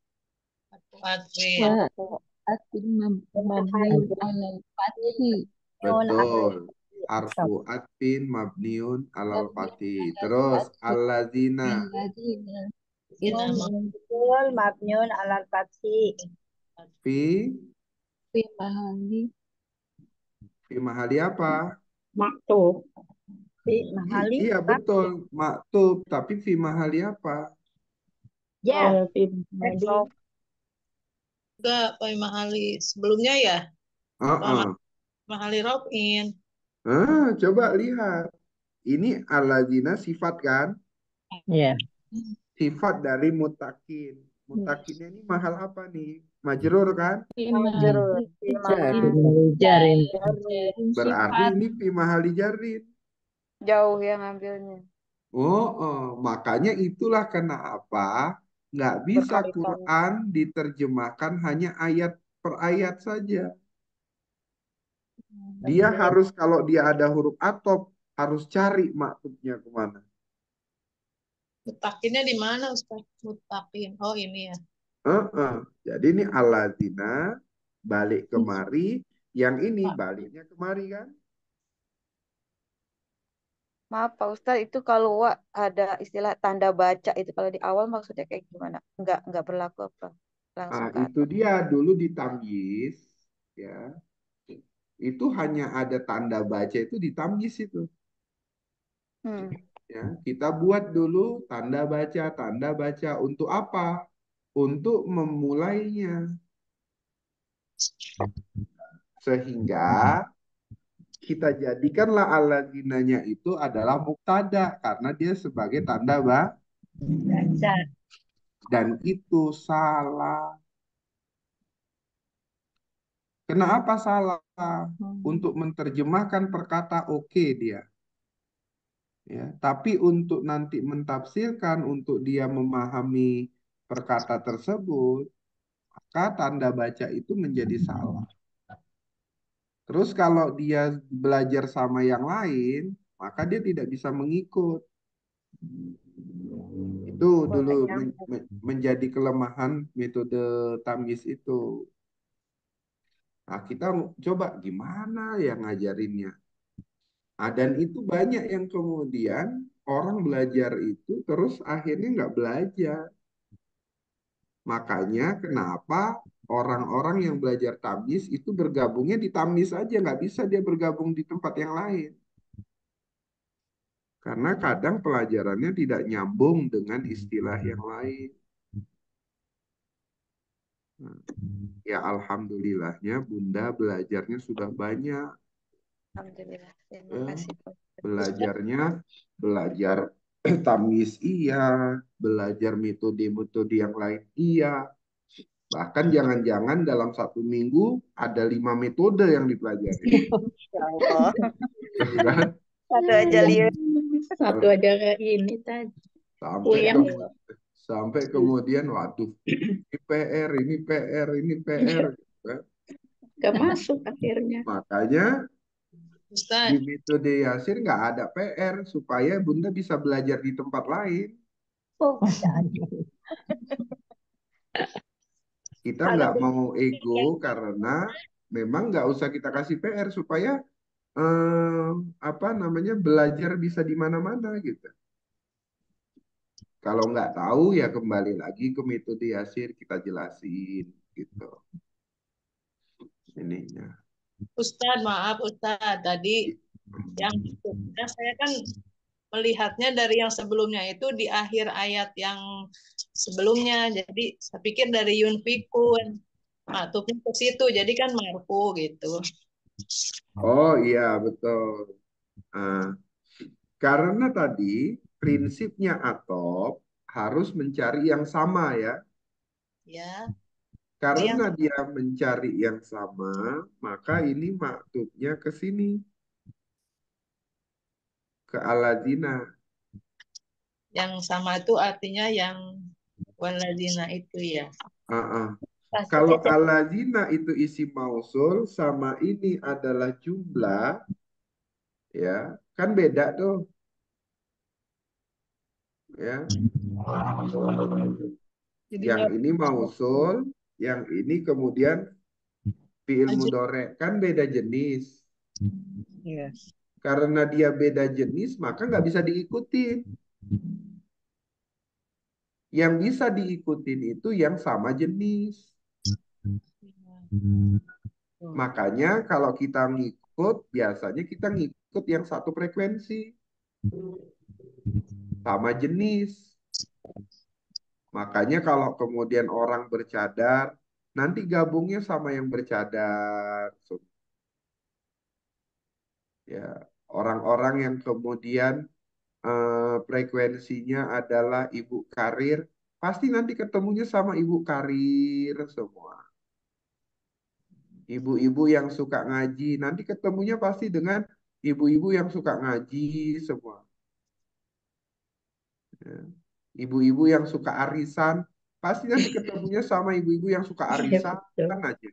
[SPEAKER 7] Adwin.
[SPEAKER 4] Wa atin mabniun alal fathi.
[SPEAKER 1] Betul. Harfu atfin mabniun alal fathi. Terus allazina
[SPEAKER 4] Alladzina
[SPEAKER 7] Sinama
[SPEAKER 4] betul mabniun alal fathi.
[SPEAKER 1] fi
[SPEAKER 4] Fi mahali
[SPEAKER 1] fi mahali apa?
[SPEAKER 5] Maktub.
[SPEAKER 4] fi mahali
[SPEAKER 1] Iya betul, maktub. Tapi fi mahali apa?
[SPEAKER 4] ya
[SPEAKER 5] Fi
[SPEAKER 3] Rob.
[SPEAKER 7] enggak Pak Mahali sebelumnya ya Pak
[SPEAKER 1] Heeh.
[SPEAKER 7] Mahali Robin.
[SPEAKER 1] Coba lihat. Ini allazina sifat kan?
[SPEAKER 2] Ya.
[SPEAKER 1] Sifat dari mutakin. Mutakinnya ini mahal apa nih? Majrur kan?
[SPEAKER 3] Majrur. Fi mahali
[SPEAKER 2] Jarin.
[SPEAKER 1] Berarti ini fi mahali jarrin.
[SPEAKER 3] jauh yang ngambilnya.
[SPEAKER 1] Makanya itulah kenapa nggak bisa
[SPEAKER 3] Berkali-kali.
[SPEAKER 1] Quran diterjemahkan hanya ayat per ayat saja. Dia harus kalau dia ada huruf atop harus cari maksudnya kemana.
[SPEAKER 7] Mutakinnya di mana Ustaz? Mutakin. Oh ini ya.
[SPEAKER 1] Jadi ini alladzina balik kemari, yang ini baliknya kemari kan?
[SPEAKER 3] Maaf Pak Ustadz, itu kalau ada istilah tanda baca itu kalau di awal maksudnya kayak gimana? Enggak berlaku apa? Langsung ke
[SPEAKER 1] Itu
[SPEAKER 3] atas.
[SPEAKER 1] dia dulu di tamyiz, ya. Itu hanya ada tanda baca itu di tamyiz itu. Ya, kita buat dulu tanda baca untuk apa? Untuk memulainya. Sehingga kita jadikanlah allazinanya itu adalah mubtada karena dia sebagai tanda
[SPEAKER 4] baca.
[SPEAKER 1] dan itu salah. Kenapa salah? Untuk menerjemahkan perkata oke dia. Ya, tapi untuk nanti mentafsirkan untuk dia memahami perkata tersebut, maka tanda baca itu menjadi salah. Terus kalau dia belajar sama yang lain, maka dia tidak bisa mengikut. Itu dulu menjadi kelemahan metode tamyiz itu. Nah, kita coba gimana yang ngajarinnya. Dan itu banyak yang kemudian orang belajar itu terus akhirnya nggak belajar. Makanya kenapa orang-orang yang belajar tamyiz itu bergabungnya di tamyiz aja, nggak bisa dia bergabung di tempat yang lain. Karena kadang pelajarannya tidak nyambung dengan istilah yang lain. Nah, ya alhamdulillahnya Bunda belajarnya sudah banyak.
[SPEAKER 3] Alhamdulillah. Terima kasih Pak.
[SPEAKER 1] Belajar tamyiz iya, belajar metode-metode yang lain iya. Bahkan jangan-jangan dalam 1 minggu ada 5 metode yang dipelajari.
[SPEAKER 3] Ya Allah.
[SPEAKER 1] Kan?
[SPEAKER 3] Satu aja lihat.
[SPEAKER 4] Satu aja kayak ini tadi.
[SPEAKER 1] Sampai kemudian waduh, ini PR, ini PR, ini PR. Kan?
[SPEAKER 4] Gak masuk akhirnya.
[SPEAKER 1] Makanya
[SPEAKER 7] Ustaz.
[SPEAKER 1] di metode Yasir nggak ada PR supaya Bunda bisa belajar di tempat lain.
[SPEAKER 4] Oh, bisa aja.
[SPEAKER 1] Kita nggak mau ego karena memang nggak usah kita kasih PR supaya belajar bisa di mana-mana gitu. Kalau nggak tahu ya kembali lagi ke metode Yasir kita jelasin gitu. Ininya.
[SPEAKER 7] Ustaz, maaf Ustaz. Tadi yang saya kan melihatnya dari yang sebelumnya itu di akhir ayat yang sebelumnya. Jadi saya pikir dari yunfikun. Maktubnya ke situ. Jadi kan marfu gitu.
[SPEAKER 1] Oh iya betul. Karena tadi prinsipnya atop harus mencari yang sama ya.
[SPEAKER 7] Ya.
[SPEAKER 1] Karena dia mencari yang sama, maka ini maktubnya ke sini, ke aladina.
[SPEAKER 7] Yang sama itu artinya yang waladina itu ya.
[SPEAKER 1] Kalau aladina itu isi mausul, sama ini adalah jumlah, ya kan beda tuh, ya. Yang ini mausul, yang ini kemudian fi'il mudhari, kan beda jenis.
[SPEAKER 2] Iya.
[SPEAKER 1] Karena dia beda jenis, maka nggak bisa diikutin. Yang bisa diikutin itu yang sama jenis. Makanya kalau kita ngikut, biasanya kita ngikut yang satu frekuensi. Sama jenis. Makanya kalau kemudian orang bercadar, nanti gabungnya sama yang bercadar. Ya, orang-orang yang kemudian frekuensinya adalah ibu karir, pasti nanti ketemunya sama ibu karir semua. Ibu-ibu yang suka ngaji, nanti ketemunya pasti dengan ibu-ibu yang suka ngaji semua. Ya. Ibu-ibu yang suka arisan, pasti nanti ketemunya sama ibu-ibu yang suka arisan aja.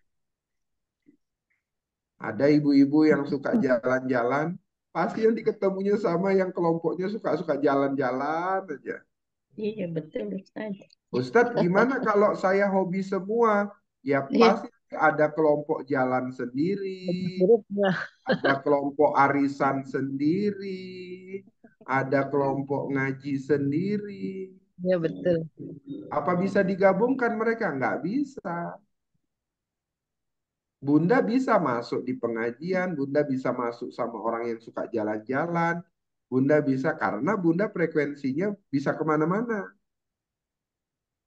[SPEAKER 1] Ada ibu-ibu yang suka jalan-jalan, pasti nanti ketemunya sama yang kelompoknya suka-suka jalan-jalan aja.
[SPEAKER 2] Iya, betul, Ustaz.
[SPEAKER 1] Ustadz, gimana kalau saya hobi semua? Ya pasti ada kelompok jalan sendiri, ada kelompok arisan sendiri, ada kelompok ngaji sendiri.
[SPEAKER 2] Iya, betul.
[SPEAKER 1] Apa bisa digabungkan mereka? Nggak bisa. Bunda bisa masuk di pengajian, Bunda bisa masuk sama orang yang suka jalan-jalan, Bunda bisa karena Bunda frekuensinya bisa kemana-mana.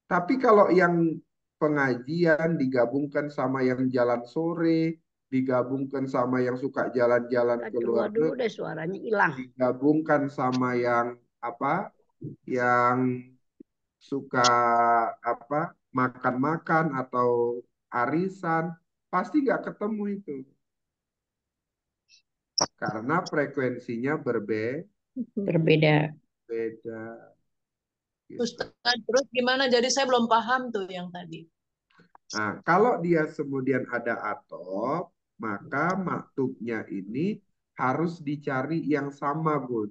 [SPEAKER 1] Tapi kalau yang pengajian digabungkan sama yang jalan sore, digabungkan sama yang suka jalan-jalan ke luar
[SPEAKER 4] Dulu
[SPEAKER 1] negeri,
[SPEAKER 4] deh suaranya hilang.
[SPEAKER 1] digabungkan sama yang apa? Yang suka apa? Makan-makan atau arisan, pasti nggak ketemu itu. Karena frekuensinya
[SPEAKER 2] Berbeda.
[SPEAKER 1] beda. Gitu.
[SPEAKER 7] Ustaz, terus gimana? Jadi saya belum paham tuh yang tadi.
[SPEAKER 1] Nah, kalau dia kemudian ada atop, maka maktubnya ini harus dicari yang sama, Bun.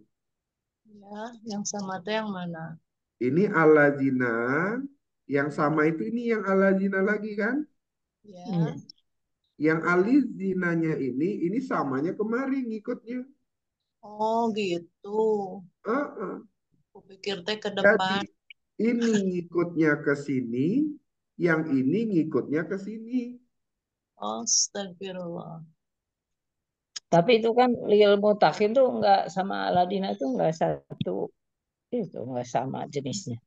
[SPEAKER 7] Ya, yang sama tuh yang mana?
[SPEAKER 1] Ini alazina, yang sama itu ini yang alazina lagi kan?
[SPEAKER 7] Ya.
[SPEAKER 1] Yang alizinanya ini samanya kemarin ngikutnya.
[SPEAKER 7] Oh, gitu. Aku pikir teh ke depan.
[SPEAKER 1] Jadi ini ngikutnya ke sini, yang ini ngikutnya ke sini.
[SPEAKER 7] Astagfirullah.
[SPEAKER 2] Tapi itu kan lil mutakin tuh nggak sama Aladina itu nggak satu, itu nggak sama jenisnya.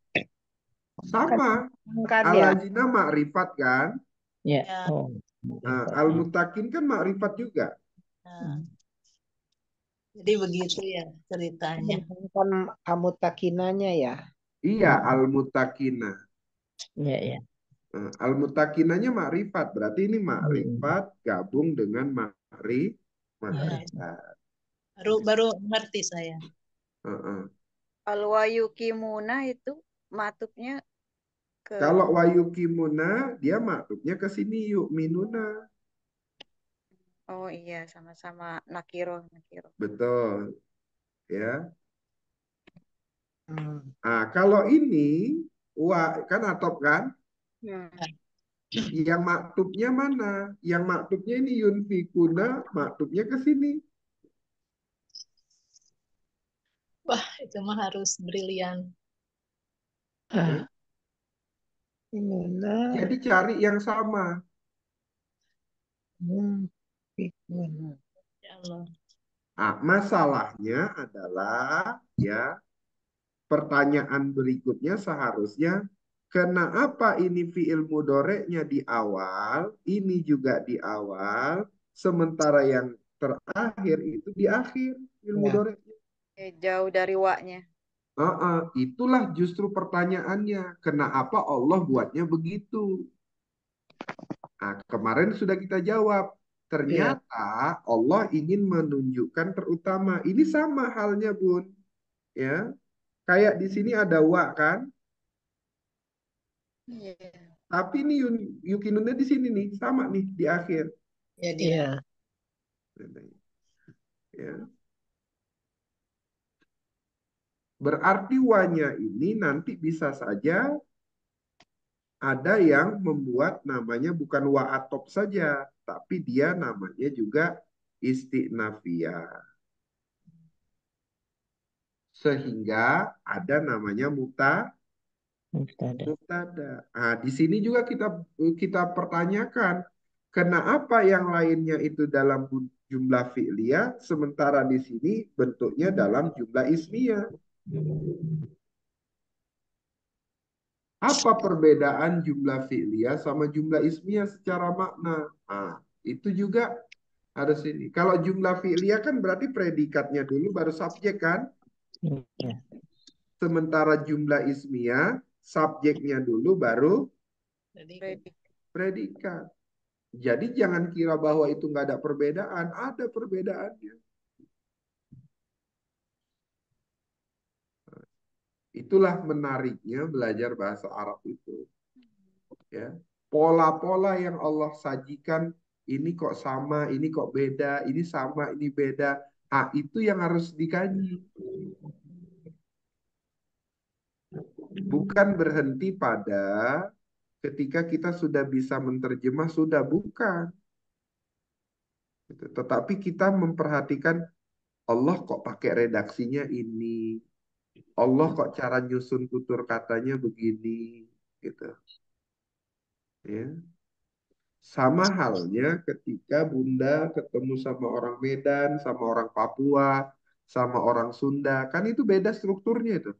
[SPEAKER 1] Sama.
[SPEAKER 4] Kan ya.
[SPEAKER 1] Alazina makrifat kan?
[SPEAKER 2] Ya.
[SPEAKER 7] Ya.
[SPEAKER 2] Oh.
[SPEAKER 1] Nah, al-mutakin kan makrifat juga.
[SPEAKER 7] Nah, jadi begitu ya ceritanya.
[SPEAKER 6] Kan kamu takinanya ya.
[SPEAKER 1] Iya, al-mutakina.
[SPEAKER 2] Ya, ya.
[SPEAKER 1] Nah, al-mutakinanya makrifat, berarti ini makrifat gabung dengan makrifat.
[SPEAKER 7] Baru ngerti saya.
[SPEAKER 3] Kalau wayukimuna itu maksudnya ke
[SPEAKER 1] Kalau wayukimuna, dia maksudnya ke sini yuk minuna.
[SPEAKER 3] oh iya sama-sama nakiro.
[SPEAKER 1] Betul. Ya. Nah, kalau ini kan atop kan? Yang maktubnya mana? Yang maktubnya ini yunfikuna, maktubnya ke sini.
[SPEAKER 7] Wah, itu mah harus brilian.
[SPEAKER 1] Jadi cari yang sama.
[SPEAKER 7] Ya Allah.
[SPEAKER 1] Nah, masalahnya adalah ya pertanyaan berikutnya seharusnya kenapa ini fi'il mudhoreknya di awal, ini juga di awal, sementara yang terakhir itu di akhir fi'il mudhoreknya.
[SPEAKER 3] Jauh dari waknya.
[SPEAKER 1] Itulah justru pertanyaannya. Kenapa Allah buatnya begitu? Nah, kemarin sudah kita jawab.
[SPEAKER 5] Iya.
[SPEAKER 1] Ternyata Allah ingin menunjukkan terutama. Ini sama halnya, Bun. Ya, kayak di sini ada wa kan,
[SPEAKER 3] Iya.
[SPEAKER 1] tapi ini yukinunnya di sini nih, sama nih di akhir.
[SPEAKER 7] Ya dia.
[SPEAKER 5] Iya.
[SPEAKER 1] Ya. Berarti wanya ini nanti bisa saja ada yang membuat namanya bukan wa atop saja, tapi dia namanya juga istinafiyah. Sehingga ada namanya
[SPEAKER 2] Mubtada.
[SPEAKER 1] mubtada. Nah, di sini juga kita kita pertanyakan, kenapa yang lainnya itu dalam jumlah fi'liyah, sementara di sini bentuknya dalam jumlah ismiyah. Apa perbedaan jumlah fi'liyah sama jumlah ismiyah secara makna? Nah, itu juga harus ini. Kalau jumlah fi'liyah kan berarti predikatnya dulu baru subjek kan?
[SPEAKER 2] Iya.
[SPEAKER 1] Sementara jumlah ismiyah, subjeknya dulu baru
[SPEAKER 7] Jadi
[SPEAKER 1] predikat. Jadi jangan kira bahwa itu nggak ada perbedaan. Ada perbedaannya. Itulah menariknya belajar bahasa Arab itu. Ya. Pola-pola yang Allah sajikan, ini kok sama, ini kok beda, ini sama, ini beda. Ah, itu yang harus dikaji. Bukan berhenti pada ketika kita sudah bisa menterjemah, sudah bukan. Gitu. Tetapi kita memperhatikan Allah kok pakai redaksinya ini. Allah kok cara nyusun tutur katanya begini. Gitu. Ya. Sama halnya ketika Bunda ketemu sama orang Medan, sama orang Papua, sama orang Sunda. Kan itu beda strukturnya itu.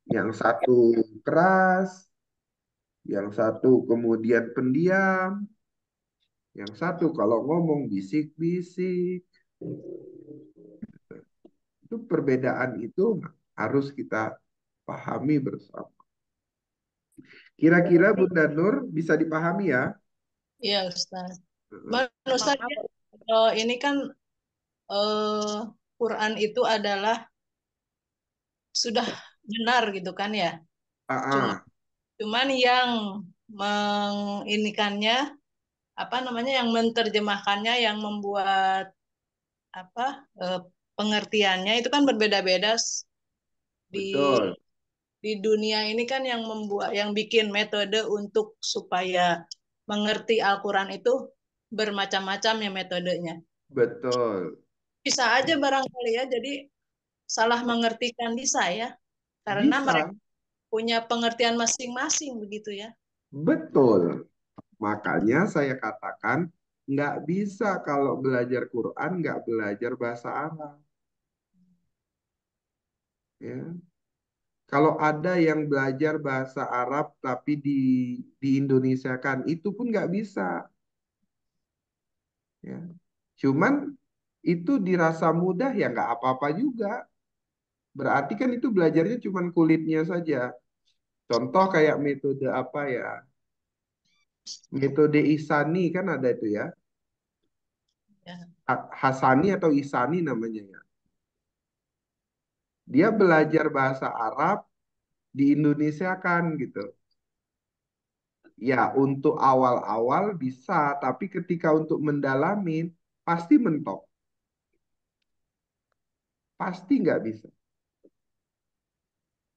[SPEAKER 1] Yang satu keras, yang satu kemudian pendiam, yang satu kalau ngomong bisik-bisik. Itu perbedaan itu harus kita pahami bersama. Kira-kira Bunda Nur bisa dipahami ya?
[SPEAKER 7] iya Ustaz.
[SPEAKER 1] Heeh.
[SPEAKER 7] Ustaz, ini kan eh, Quran itu adalah sudah benar gitu kan ya.
[SPEAKER 1] Ah,
[SPEAKER 7] Cuma
[SPEAKER 1] ah.
[SPEAKER 7] cuman yang menginikannya apa namanya yang menerjemahkannya yang membuat apa pengertiannya itu kan berbeda-beda di
[SPEAKER 1] Betul,
[SPEAKER 7] di dunia ini kan yang membuat yang bikin metode untuk supaya mengerti Al-Quran itu bermacam-macam ya metodenya.
[SPEAKER 1] betul.
[SPEAKER 7] Bisa aja barangkali ya jadi salah mengertikan bisa ya karena mereka
[SPEAKER 1] Bisa,
[SPEAKER 7] punya pengertian masing-masing begitu ya.
[SPEAKER 1] betul. Makanya saya katakan nggak bisa kalau belajar Quran nggak belajar bahasa Arab. Ya. Kalau ada yang belajar bahasa Arab tapi di Indonesia kan itu pun nggak bisa. Ya. Cuman itu dirasa mudah ya nggak apa-apa juga. Berarti kan itu belajarnya cuman kulitnya saja. Contoh kayak metode apa ya? Metode Isani kan ada itu ya.
[SPEAKER 7] Ya.
[SPEAKER 1] Hasani atau Isani namanya ya. Dia belajar bahasa Arab di Indonesia kan gitu. Ya, untuk awal-awal bisa, tapi ketika untuk mendalamin, pasti mentok. Pasti nggak bisa.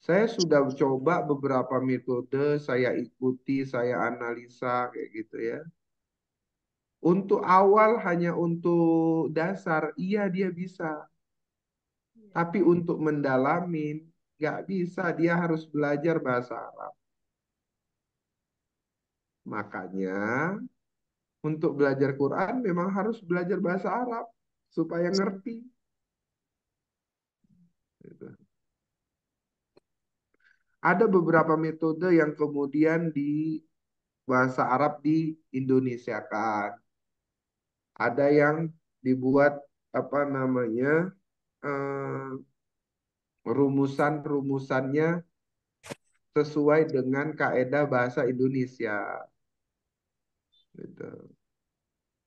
[SPEAKER 1] Saya sudah coba beberapa metode, saya ikuti, saya analisa, kayak gitu ya. Untuk awal hanya untuk dasar, iya dia bisa. Tapi untuk mendalamin, nggak bisa. Dia harus belajar bahasa Arab. Makanya untuk belajar Quran memang harus belajar bahasa Arab supaya ngerti. Gitu. Ada beberapa metode yang kemudian di bahasa Arab di Indonesia kan. Ada yang dibuat apa namanya rumusan-rumusannya sesuai dengan kaedah bahasa Indonesia. Gitu.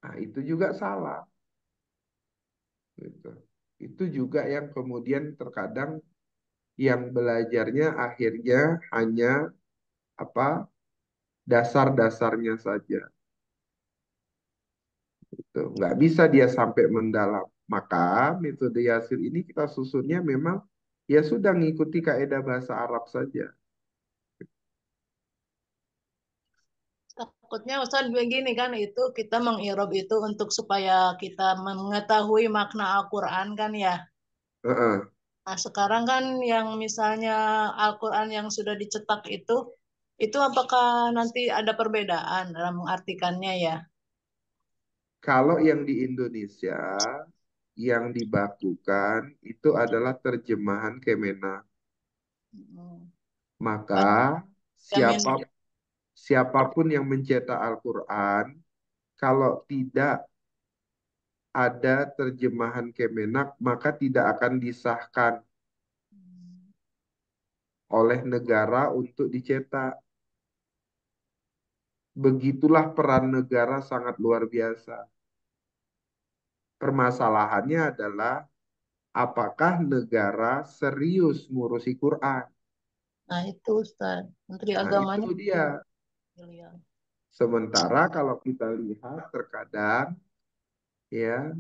[SPEAKER 1] Nah, itu juga salah. Gitu. Itu juga yang kemudian terkadang yang belajarnya akhirnya hanya apa dasar-dasarnya saja. Gitu. Nggak bisa dia sampai mendalam. Maka metode Yasir ini kita susunnya memang ya sudah ngikuti kaedah bahasa Arab saja.
[SPEAKER 7] Takutnya Ustaz begini kan itu kita mengirob itu untuk supaya kita mengetahui makna Al-Quran kan ya.
[SPEAKER 1] Heeh.
[SPEAKER 7] Nah, sekarang kan yang misalnya Al-Quran yang sudah dicetak itu apakah nanti ada perbedaan dalam mengartikannya ya?
[SPEAKER 1] Kalau yang di Indonesia yang dibakukan itu adalah terjemahan Kemenak.
[SPEAKER 7] Hmm.
[SPEAKER 1] Maka
[SPEAKER 7] Jamin.
[SPEAKER 1] siapapun yang mencetak Al-Quran, kalau tidak ada terjemahan Kemenak, maka tidak akan disahkan oleh negara untuk dicetak. Begitulah peran negara sangat luar biasa. Permasalahannya adalah apakah negara serius ngurusi Quran?
[SPEAKER 7] Nah itu Ustaz, Menteri
[SPEAKER 1] Nah,
[SPEAKER 7] Agamanya
[SPEAKER 1] itu dia.
[SPEAKER 7] ya.
[SPEAKER 1] Sementara kalau kita lihat terkadang ya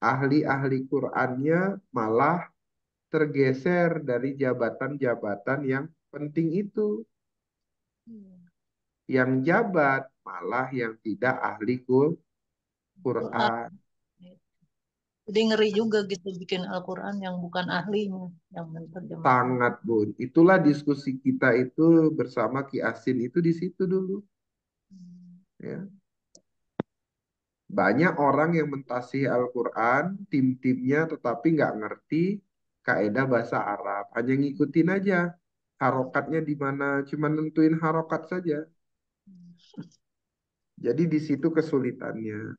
[SPEAKER 1] ahli-ahli Qurannya malah tergeser dari jabatan-jabatan yang penting itu. Yang jabat malah yang tidak ahli
[SPEAKER 7] Quran.
[SPEAKER 1] Quran.
[SPEAKER 7] Jadi ngeri juga gitu bikin Al-Quran yang bukan ahlinya, yang menerjemahkan.
[SPEAKER 1] Sangat, Bun. Itulah diskusi kita itu bersama Ki Asin itu di situ dulu. Ya. Banyak orang yang mentasih Al-Quran, tim-timnya tetapi nggak ngerti kaedah bahasa Arab. Hanya ngikutin aja. Harokatnya di mana, cuma nentuin harokat saja. Jadi di situ kesulitannya.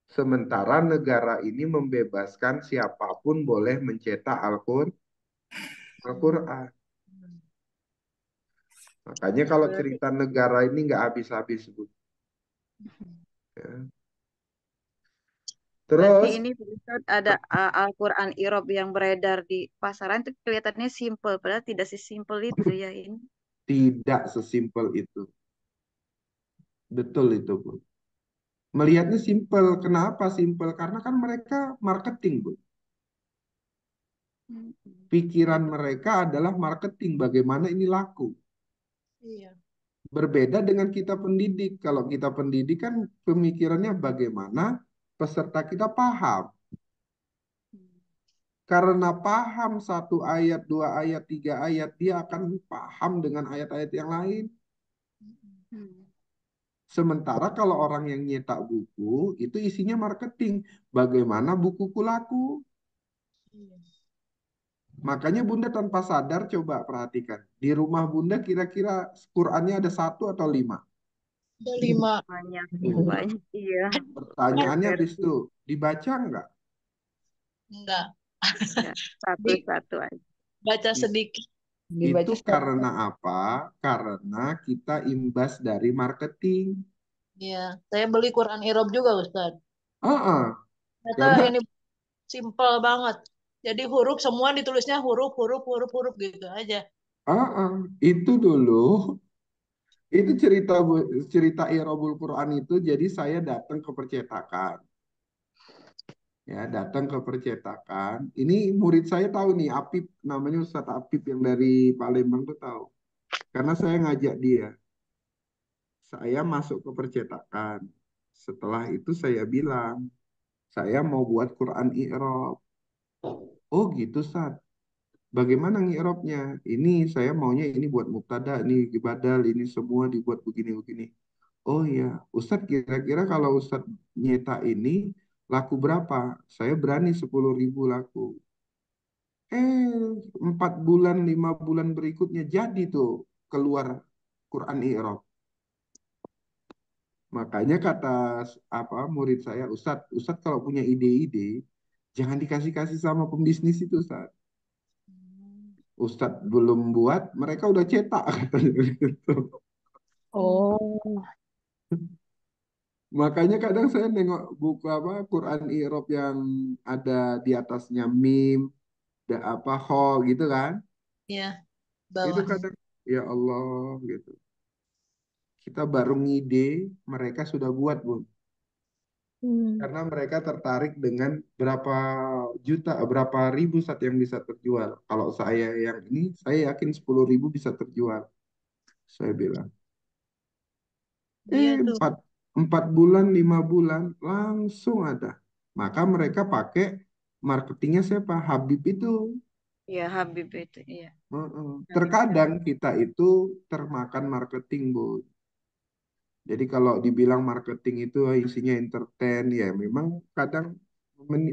[SPEAKER 1] Sementara negara ini membebaskan siapapun boleh mencetak Al-Quran. Makanya kalau
[SPEAKER 3] Berarti
[SPEAKER 1] cerita negara ini nggak habis-habis, Bu. Ya.
[SPEAKER 3] berarti
[SPEAKER 1] Terus
[SPEAKER 3] ini Ustaz, ada Al-Quran Irob yang beredar di pasaran itu kelihatannya simple, padahal tidak sesimpel itu ya ini.
[SPEAKER 1] tidak sesimpel itu. Betul itu, Bu. Melihatnya simpel. Kenapa simpel? Karena kan mereka marketing, Bu. Pikiran mereka adalah marketing, bagaimana ini laku.
[SPEAKER 7] Iya.
[SPEAKER 1] Berbeda dengan kita pendidik. Kalau kita pendidik kan pemikirannya bagaimana peserta kita paham. Karena paham satu ayat, dua ayat, tiga ayat, dia akan paham dengan ayat-ayat yang lain. Sementara kalau orang yang nyetak buku, itu isinya marketing. Bagaimana bukuku laku? Makanya Bunda tanpa sadar coba perhatikan. Di rumah Bunda kira-kira Qurannya ada 1 atau 5?
[SPEAKER 7] Ada 5.
[SPEAKER 3] Banyak,
[SPEAKER 1] Tuh,
[SPEAKER 3] banyak, iya.
[SPEAKER 1] pertanyaannya habis
[SPEAKER 3] Versi.
[SPEAKER 1] itu, dibaca nggak?
[SPEAKER 7] Enggak.
[SPEAKER 3] Ya,
[SPEAKER 7] Di
[SPEAKER 3] satu-satu aja.
[SPEAKER 7] baca
[SPEAKER 1] It-
[SPEAKER 7] sedikit.
[SPEAKER 2] Dibaca
[SPEAKER 1] Itu karena apa? Karena kita imbas dari marketing.
[SPEAKER 7] Iya, saya beli Quran Irob juga Ustaz. Ternyata
[SPEAKER 1] Karena
[SPEAKER 7] ini simple banget. Jadi huruf semua ditulisnya huruf huruf huruf huruf gitu aja.
[SPEAKER 1] itu dulu itu cerita Irobul Quran itu jadi saya datang ke percetakan ya datang ke percetakan ini murid saya tahu nih Apip namanya Ustadz Apip yang dari Palembang tuh tahu karena saya ngajak dia saya masuk ke percetakan setelah itu saya bilang saya mau buat Quran I'rab oh gitu Ustadz bagaimana ngi'rabnya ini saya maunya ini buat mubtada ini badal ini semua dibuat begini-begini. Oh ya, Ustadz kira-kira kalau Ustadz nyetak ini laku berapa? Saya berani 10.000 laku. 4 bulan, 5 bulan berikutnya jadi tuh keluar Quran I'rab. Makanya kata apa murid saya, Ustadz kalau punya ide-ide, jangan dikasih-kasih sama pembisnis itu, Ustadz. Ustadz belum buat, mereka udah cetak katanya gitu.
[SPEAKER 2] Oh,
[SPEAKER 1] Makanya kadang saya nengok buku apa Quran I'rab yang ada di atasnya mim, apa ho gitu kan.
[SPEAKER 7] Ya,
[SPEAKER 1] Itu
[SPEAKER 7] bawahnya.
[SPEAKER 1] kadang ya Allah gitu. Kita baru ngide, mereka sudah buat, Bu.
[SPEAKER 2] hmm.
[SPEAKER 1] Karena mereka tertarik dengan berapa juta, berapa ribu saat yang bisa terjual. Kalau saya yang ini, saya yakin 10.000 bisa terjual. Saya bilang.
[SPEAKER 7] Iya tuh.
[SPEAKER 1] Empat bulan, 5 bulan, langsung ada. Maka mereka pakai marketingnya siapa? Habib itu.
[SPEAKER 3] Iya, Habib itu. Iya, Habib.
[SPEAKER 1] Terkadang kita itu termakan marketing, Bu. Jadi kalau dibilang marketing itu isinya entertain, ya memang kadang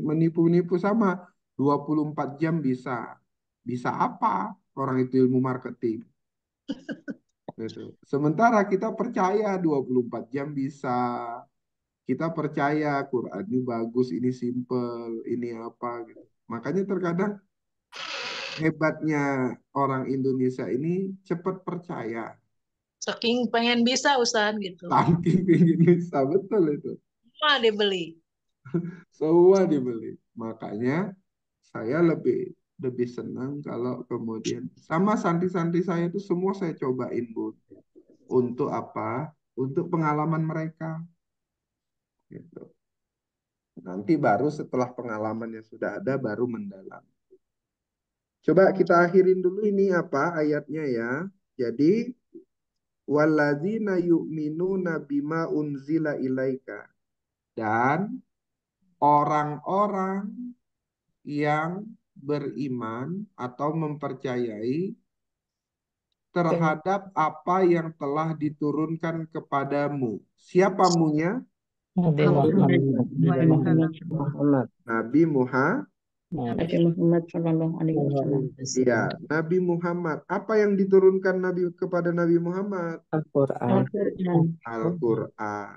[SPEAKER 1] menipu-nipu sama. 24 jam bisa. Bisa apa orang itu ilmu marketing? Gitu. Sementara kita percaya 24 jam bisa. Kita percaya Quran ini bagus, ini simple, ini apa gitu. Makanya terkadang hebatnya orang Indonesia ini cepat percaya.
[SPEAKER 7] Saking pengen bisa Ustadz gitu.
[SPEAKER 1] Saking ingin bisa, betul itu.
[SPEAKER 7] Semua dibeli.
[SPEAKER 1] Semua dibeli. Makanya saya lebih lebih senang kalau kemudian sama santri-santri saya itu semua saya cobain, Bu. Untuk apa? Untuk pengalaman mereka. Gitu. Nanti baru setelah pengalamannya sudah ada, baru mendalam. Coba kita akhirin dulu ini apa ayatnya ya. Jadi walladzina yu'minuna bima unzila ilaika, dan orang-orang yang beriman atau mempercayai terhadap apa yang telah diturunkan kepadamu. Siapa munya?
[SPEAKER 2] Nabi
[SPEAKER 3] Muhammad
[SPEAKER 2] Muhammad.
[SPEAKER 6] Muhammad.
[SPEAKER 1] Nabi Muhammad.
[SPEAKER 2] Nabi Muhammad Shallallahu Alaihi Wasallam.
[SPEAKER 1] Iya, Nabi Muhammad. Apa yang diturunkan Nabi kepada Nabi Muhammad?
[SPEAKER 6] Al-Quran.
[SPEAKER 2] Al-Quran.
[SPEAKER 1] Al-Quran.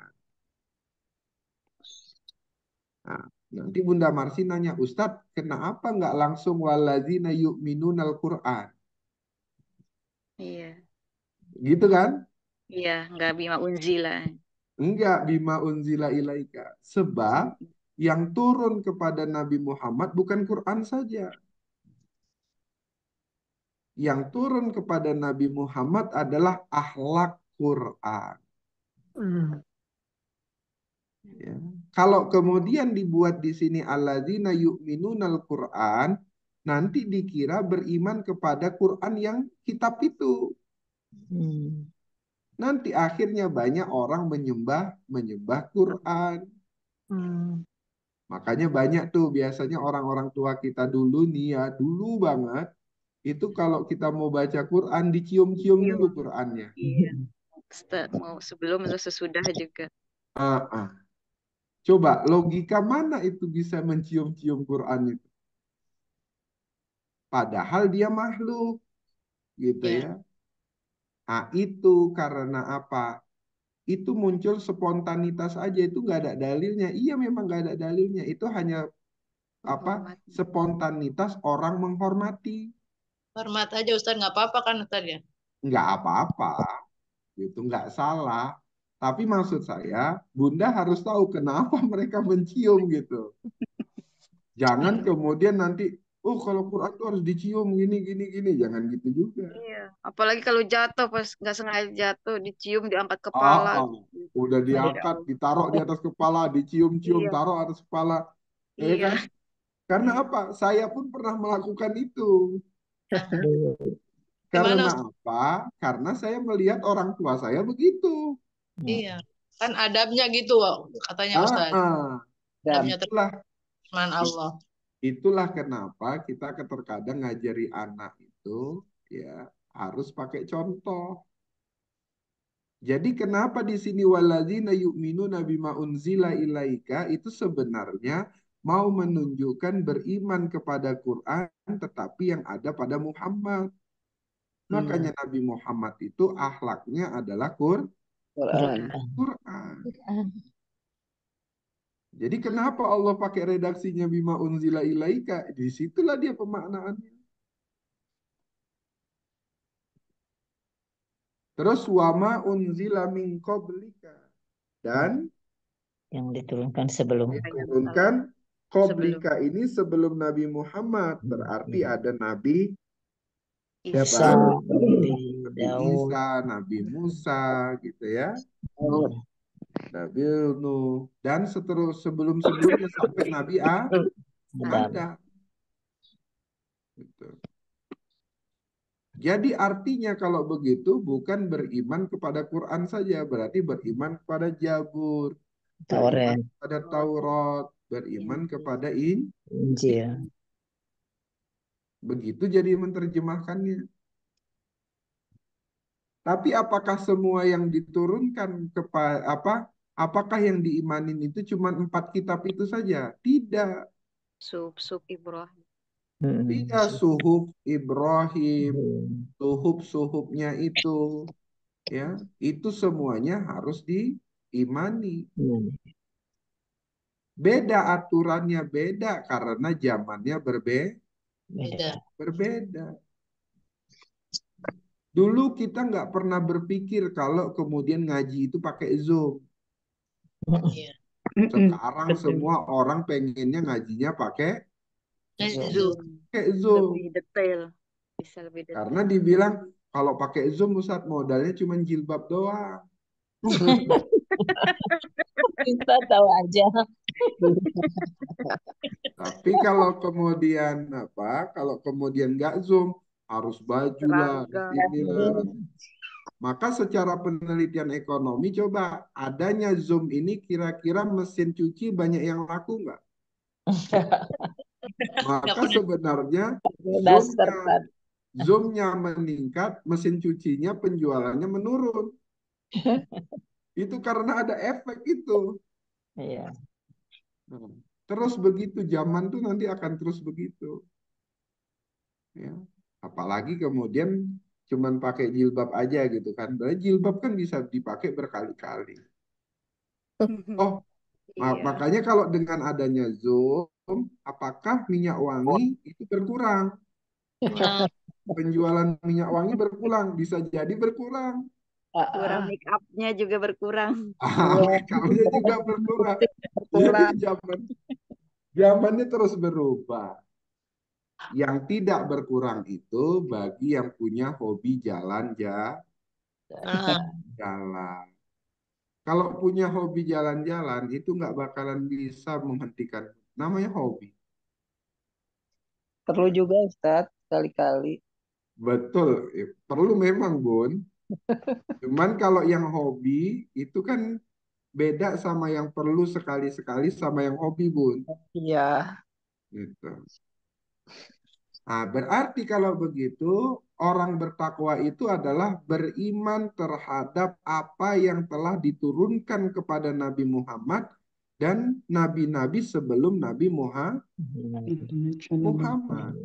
[SPEAKER 1] Nah, nanti Bunda Marsi nanya, Ustadz, kenapa nggak langsung waladzina yu'minun al-Quran?
[SPEAKER 3] Iya,
[SPEAKER 1] Gitu kan?
[SPEAKER 3] iya, nggak bima unzila.
[SPEAKER 1] Enggak, bima unzila ilaika. Sebab yang turun kepada Nabi Muhammad bukan Quran saja. Yang turun kepada Nabi Muhammad adalah akhlak Quran. Ya. Kalau kemudian dibuat di sini alladzina yu'minunal Quran, nanti dikira beriman kepada Quran yang kitab itu.
[SPEAKER 2] Hmm.
[SPEAKER 1] Nanti akhirnya banyak orang menyembah Quran. Makanya banyak tuh biasanya orang-orang tua kita dulu nih ya, dulu banget, itu kalau kita mau baca Quran, dicium-cium
[SPEAKER 3] Iya,
[SPEAKER 1] dulu Qurannya.
[SPEAKER 3] iya. Mau sebelum atau sesudah juga.
[SPEAKER 1] Ah, ah. Coba logika mana itu bisa mencium-cium Quran itu? Padahal dia makhluk, gitu
[SPEAKER 7] Ya.
[SPEAKER 1] ya. Nah, itu karena apa? Itu muncul spontanitas aja, itu nggak ada dalilnya. Iya memang nggak ada dalilnya. Itu hanya apa?
[SPEAKER 3] Menghormati.
[SPEAKER 1] Spontanitas orang menghormati.
[SPEAKER 7] Hormat aja Ustadz, nggak apa-apa kan Ustadz ya?
[SPEAKER 1] Nggak apa-apa, gitu. Nggak salah. Tapi maksud saya, Bunda harus tahu kenapa mereka mencium gitu. Jangan kemudian nanti, oh kalau Quran itu harus dicium gini, gini, gini. Jangan gitu juga.
[SPEAKER 3] Iya, apalagi kalau jatuh pas nggak sengaja jatuh, dicium, diangkat
[SPEAKER 1] Ah,
[SPEAKER 3] kepala.
[SPEAKER 1] ah. Udah
[SPEAKER 3] Masya
[SPEAKER 1] diangkat,
[SPEAKER 3] Allah.
[SPEAKER 1] ditaruh di atas kepala, dicium-cium,
[SPEAKER 3] Iya,
[SPEAKER 1] taruh atas kepala. Ya
[SPEAKER 3] iya.
[SPEAKER 1] kan? Karena
[SPEAKER 3] Iya.
[SPEAKER 1] apa? Saya pun pernah melakukan itu.
[SPEAKER 7] Nah,
[SPEAKER 2] Aduh.
[SPEAKER 7] gimana
[SPEAKER 1] Karena
[SPEAKER 7] Ustadz?
[SPEAKER 1] apa? Karena saya melihat orang tua saya begitu.
[SPEAKER 7] Iya, kan adabnya gitu katanya
[SPEAKER 1] Ah,
[SPEAKER 7] Ustadz.
[SPEAKER 1] ah.
[SPEAKER 7] Adabnya
[SPEAKER 1] Itulah,
[SPEAKER 7] firman Allah.
[SPEAKER 1] itulah kenapa kita terkadang ngajari anak itu ya harus pakai contoh. Jadi kenapa di sini waladzina yu'minuna bima unzila ilaika itu sebenarnya mau menunjukkan beriman kepada Quran tetapi yang ada pada Muhammad. Makanya Nabi Muhammad itu akhlaknya adalah
[SPEAKER 6] Quran.
[SPEAKER 2] Quran.
[SPEAKER 1] Quran. Jadi kenapa Allah pakai redaksinya bima unzila ilaika? Disitulah dia pemaknaannya. Terus wama unzila min qablika. Dan
[SPEAKER 2] yang diturunkan sebelum.
[SPEAKER 1] diturunkan
[SPEAKER 3] sebelum
[SPEAKER 1] qablika ini sebelum Nabi Muhammad. Berarti ada Nabi
[SPEAKER 2] Isa,
[SPEAKER 1] siapa?
[SPEAKER 2] Nabi
[SPEAKER 1] Nabi
[SPEAKER 2] Daud.
[SPEAKER 1] Isa, Nabi Musa, gitu ya.
[SPEAKER 2] Hmm.
[SPEAKER 1] Nabi Nuh. Dan sebelum-sebelumnya sampai Nabi
[SPEAKER 2] Adam.
[SPEAKER 1] Adam. Gitu. Jadi artinya kalau begitu bukan beriman kepada Quran saja, berarti beriman kepada Jabur, beriman
[SPEAKER 2] Taurat,
[SPEAKER 1] kepada Taurat, beriman kepada
[SPEAKER 2] Injil.
[SPEAKER 1] begitu jadi menerjemahkannya. Tapi apakah semua yang diturunkan kepada apakah yang diimanin itu cuma 4 kitab itu saja? Tidak.
[SPEAKER 3] sub Ibrahim.
[SPEAKER 1] Iya, suhuf Ibrahim,
[SPEAKER 2] Hmm.
[SPEAKER 1] suhuf-suhufnya itu, ya, itu semuanya harus diimani.
[SPEAKER 2] Hmm.
[SPEAKER 1] Beda aturannya beda karena zamannya
[SPEAKER 2] Beda.
[SPEAKER 1] berbeda. Dulu kita nggak pernah berpikir kalau kemudian ngaji itu pakai Zoom.
[SPEAKER 7] Iya.
[SPEAKER 1] Sekarang
[SPEAKER 2] Betul.
[SPEAKER 1] semua orang pengennya ngajinya pakai
[SPEAKER 3] Zoom
[SPEAKER 1] Zoom.
[SPEAKER 3] lebih detail, bisa lebih
[SPEAKER 1] Karena
[SPEAKER 3] detail.
[SPEAKER 1] dibilang kalau pakai Zoom Ustadz modalnya cuma jilbab doang.
[SPEAKER 2] Kita tahu aja.
[SPEAKER 1] Tapi kalau kemudian nggak Zoom harus baju lah,
[SPEAKER 3] Seragam.
[SPEAKER 1] inilah. Maka secara penelitian ekonomi coba adanya Zoom ini kira-kira mesin cuci banyak yang laku nggak? Maka sebenarnya
[SPEAKER 2] Daster
[SPEAKER 1] Zoom-nya Zoom-nya meningkat, mesin cucinya penjualannya menurun. Itu karena ada efek itu.
[SPEAKER 2] Iya.
[SPEAKER 1] Terus begitu zaman tuh nanti akan terus begitu. Ya. Apalagi kemudian cuman pakai jilbab aja gitu kan. Berarti jilbab kan bisa dipakai berkali-kali. Oh,
[SPEAKER 3] Iya.
[SPEAKER 1] makanya kalau dengan adanya Zoom, apakah minyak wangi itu berkurang?
[SPEAKER 7] Nah,
[SPEAKER 1] Penjualan minyak wangi berkurang, bisa jadi berkurang.
[SPEAKER 3] Kurang make up-nya juga berkurang.
[SPEAKER 1] Make-up-nya juga berkurang. Jadi zamannya terus berubah. Yang tidak berkurang itu bagi yang punya hobi jalan.
[SPEAKER 7] nah,
[SPEAKER 1] Kalau punya hobi jalan-jalan itu nggak bakalan bisa menghentikan. Namanya hobi.
[SPEAKER 6] Perlu juga Ustadz sekali-kali.
[SPEAKER 1] Betul, perlu memang Bun. Cuman kalau yang hobi itu kan beda sama yang perlu sekali-sekali sama yang hobi Bun.
[SPEAKER 6] Iya.
[SPEAKER 1] Gitu. Nah, berarti kalau begitu orang bertakwa itu adalah beriman terhadap apa yang telah diturunkan kepada Nabi Muhammad dan nabi-nabi sebelum Nabi Muhammad.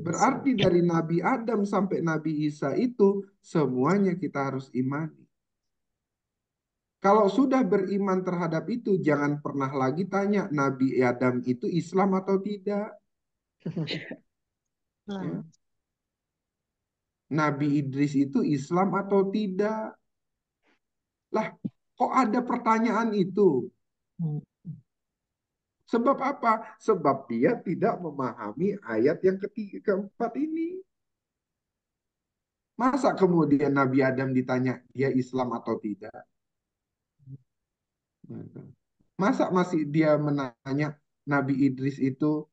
[SPEAKER 1] Berarti dari Nabi Adam sampai Nabi Isa itu semuanya kita harus imani. Kalau sudah beriman terhadap itu, jangan pernah lagi tanya Nabi Adam itu Islam atau tidak.
[SPEAKER 7] nah.
[SPEAKER 1] Ya. Nabi Idris itu Islam atau tidak. Lah, kok ada pertanyaan itu? Sebab apa? Sebab dia tidak memahami ayat yang keempat ini. Masa kemudian Nabi Adam ditanya dia Islam atau tidak? Masa masih dia menanya Nabi Idris itu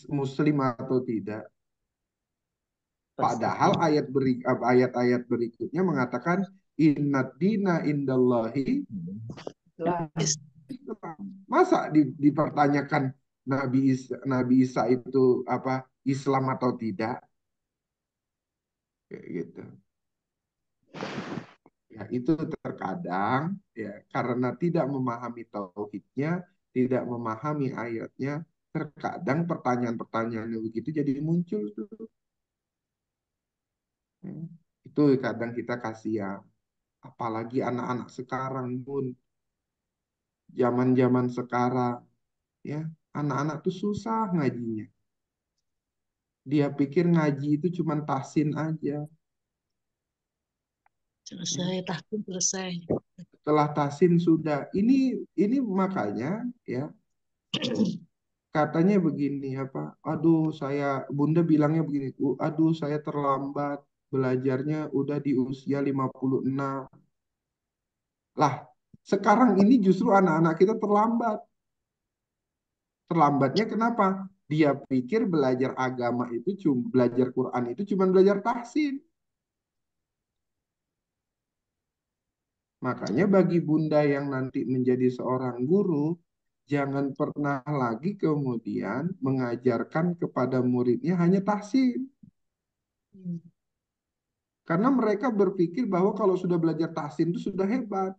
[SPEAKER 1] Muslim atau tidak? Padahal ayat-ayat berikutnya mengatakan innad dina indallahi Islam. Masa dipertanyakan Nabi Isa itu Islam atau tidak? Kayak gitu. Ya, itu terkadang ya karena tidak memahami tauhidnya, tidak memahami ayatnya, terkadang pertanyaan-pertanyaan begitu jadi muncul tuh. Ya, itu kadang kita kasihan. Apalagi anak-anak sekarang pun, zaman-zaman sekarang, ya anak-anak tuh susah ngajinya. Dia pikir ngaji itu cuma tahsin aja.
[SPEAKER 7] Selesai, tahun selesai.
[SPEAKER 1] Setelah tahsin sudah. Ini makanya ya katanya begini apa? Aduh, Bunda bilangnya begini, aduh saya terlambat belajarnya udah di usia 56. Lah, sekarang ini justru anak-anak kita terlambat. Terlambatnya kenapa? Dia pikir belajar agama itu belajar Quran itu cuma belajar tahsin. Makanya bagi Bunda yang nanti menjadi seorang guru, jangan pernah lagi kemudian mengajarkan kepada muridnya hanya tahsin. Karena mereka berpikir bahwa kalau sudah belajar tahsin itu sudah hebat.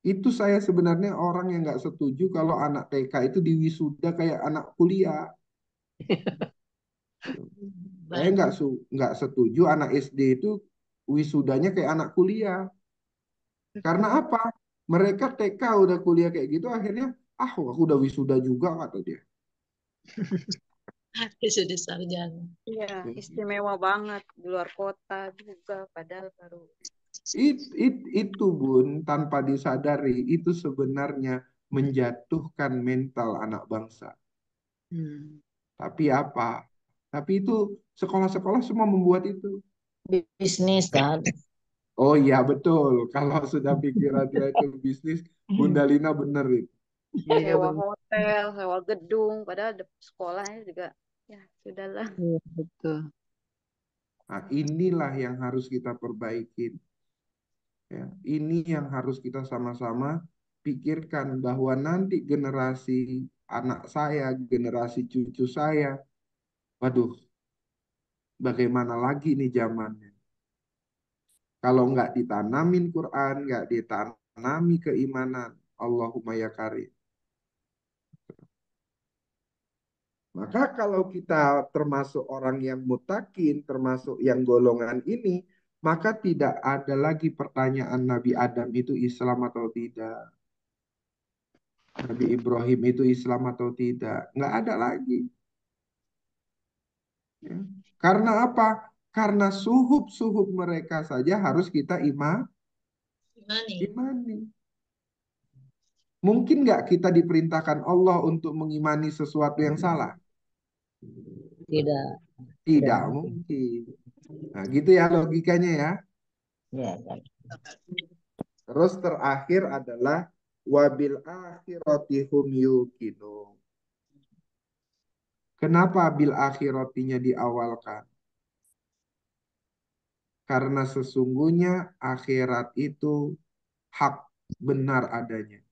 [SPEAKER 1] Itu saya sebenarnya orang yang nggak setuju kalau anak TK itu diwisuda kayak anak kuliah. Saya nggak setuju anak SD itu wisudanya kayak anak kuliah. Karena apa? Mereka TK udah kuliah kayak gitu, akhirnya, aku udah wisuda juga, kata dia.
[SPEAKER 7] Sudah sarjana.
[SPEAKER 3] Iya, istimewa banget di luar kota juga, padahal baru.
[SPEAKER 1] Itu Bun, tanpa disadari, itu sebenarnya menjatuhkan mental anak bangsa. Tapi apa? Tapi itu sekolah-sekolah semua membuat itu.
[SPEAKER 2] Bisnis kan.
[SPEAKER 1] Oh iya betul, kalau sudah pikirannya itu bisnis, Bunda Lina bener itu.
[SPEAKER 2] Iya
[SPEAKER 3] Sewa
[SPEAKER 2] benar.
[SPEAKER 3] hotel, sewa gedung, padahal sekolahnya juga, ya sudahlah.
[SPEAKER 2] Iya, betul.
[SPEAKER 1] Nah, inilah yang harus kita perbaikin. Ya, ini yang harus kita sama-sama pikirkan bahwa nanti generasi anak saya, generasi cucu saya, waduh, bagaimana lagi nih zamannya? Kalau nggak ditanamin Quran, nggak ditanami keimanan, Allahumma ya karim. Maka kalau kita termasuk orang yang mutakin, termasuk yang golongan ini, maka tidak ada lagi pertanyaan Nabi Adam itu Islam atau tidak. Nabi Ibrahim itu Islam atau tidak. Nggak ada lagi. Ya. Karena apa? Karena suhub-suhub mereka saja harus kita imani. Mungkin nggak kita diperintahkan Allah untuk mengimani sesuatu yang salah?
[SPEAKER 2] Tidak.
[SPEAKER 1] Tidak mungkin. Nah, gitu ya logikanya ya.
[SPEAKER 2] Ya, ya.
[SPEAKER 1] Terus terakhir adalah wabil akhirati hum yuqinun. Kenapa bil akhiratinya diawalkan? Karena sesungguhnya akhirat itu hak benar adanya.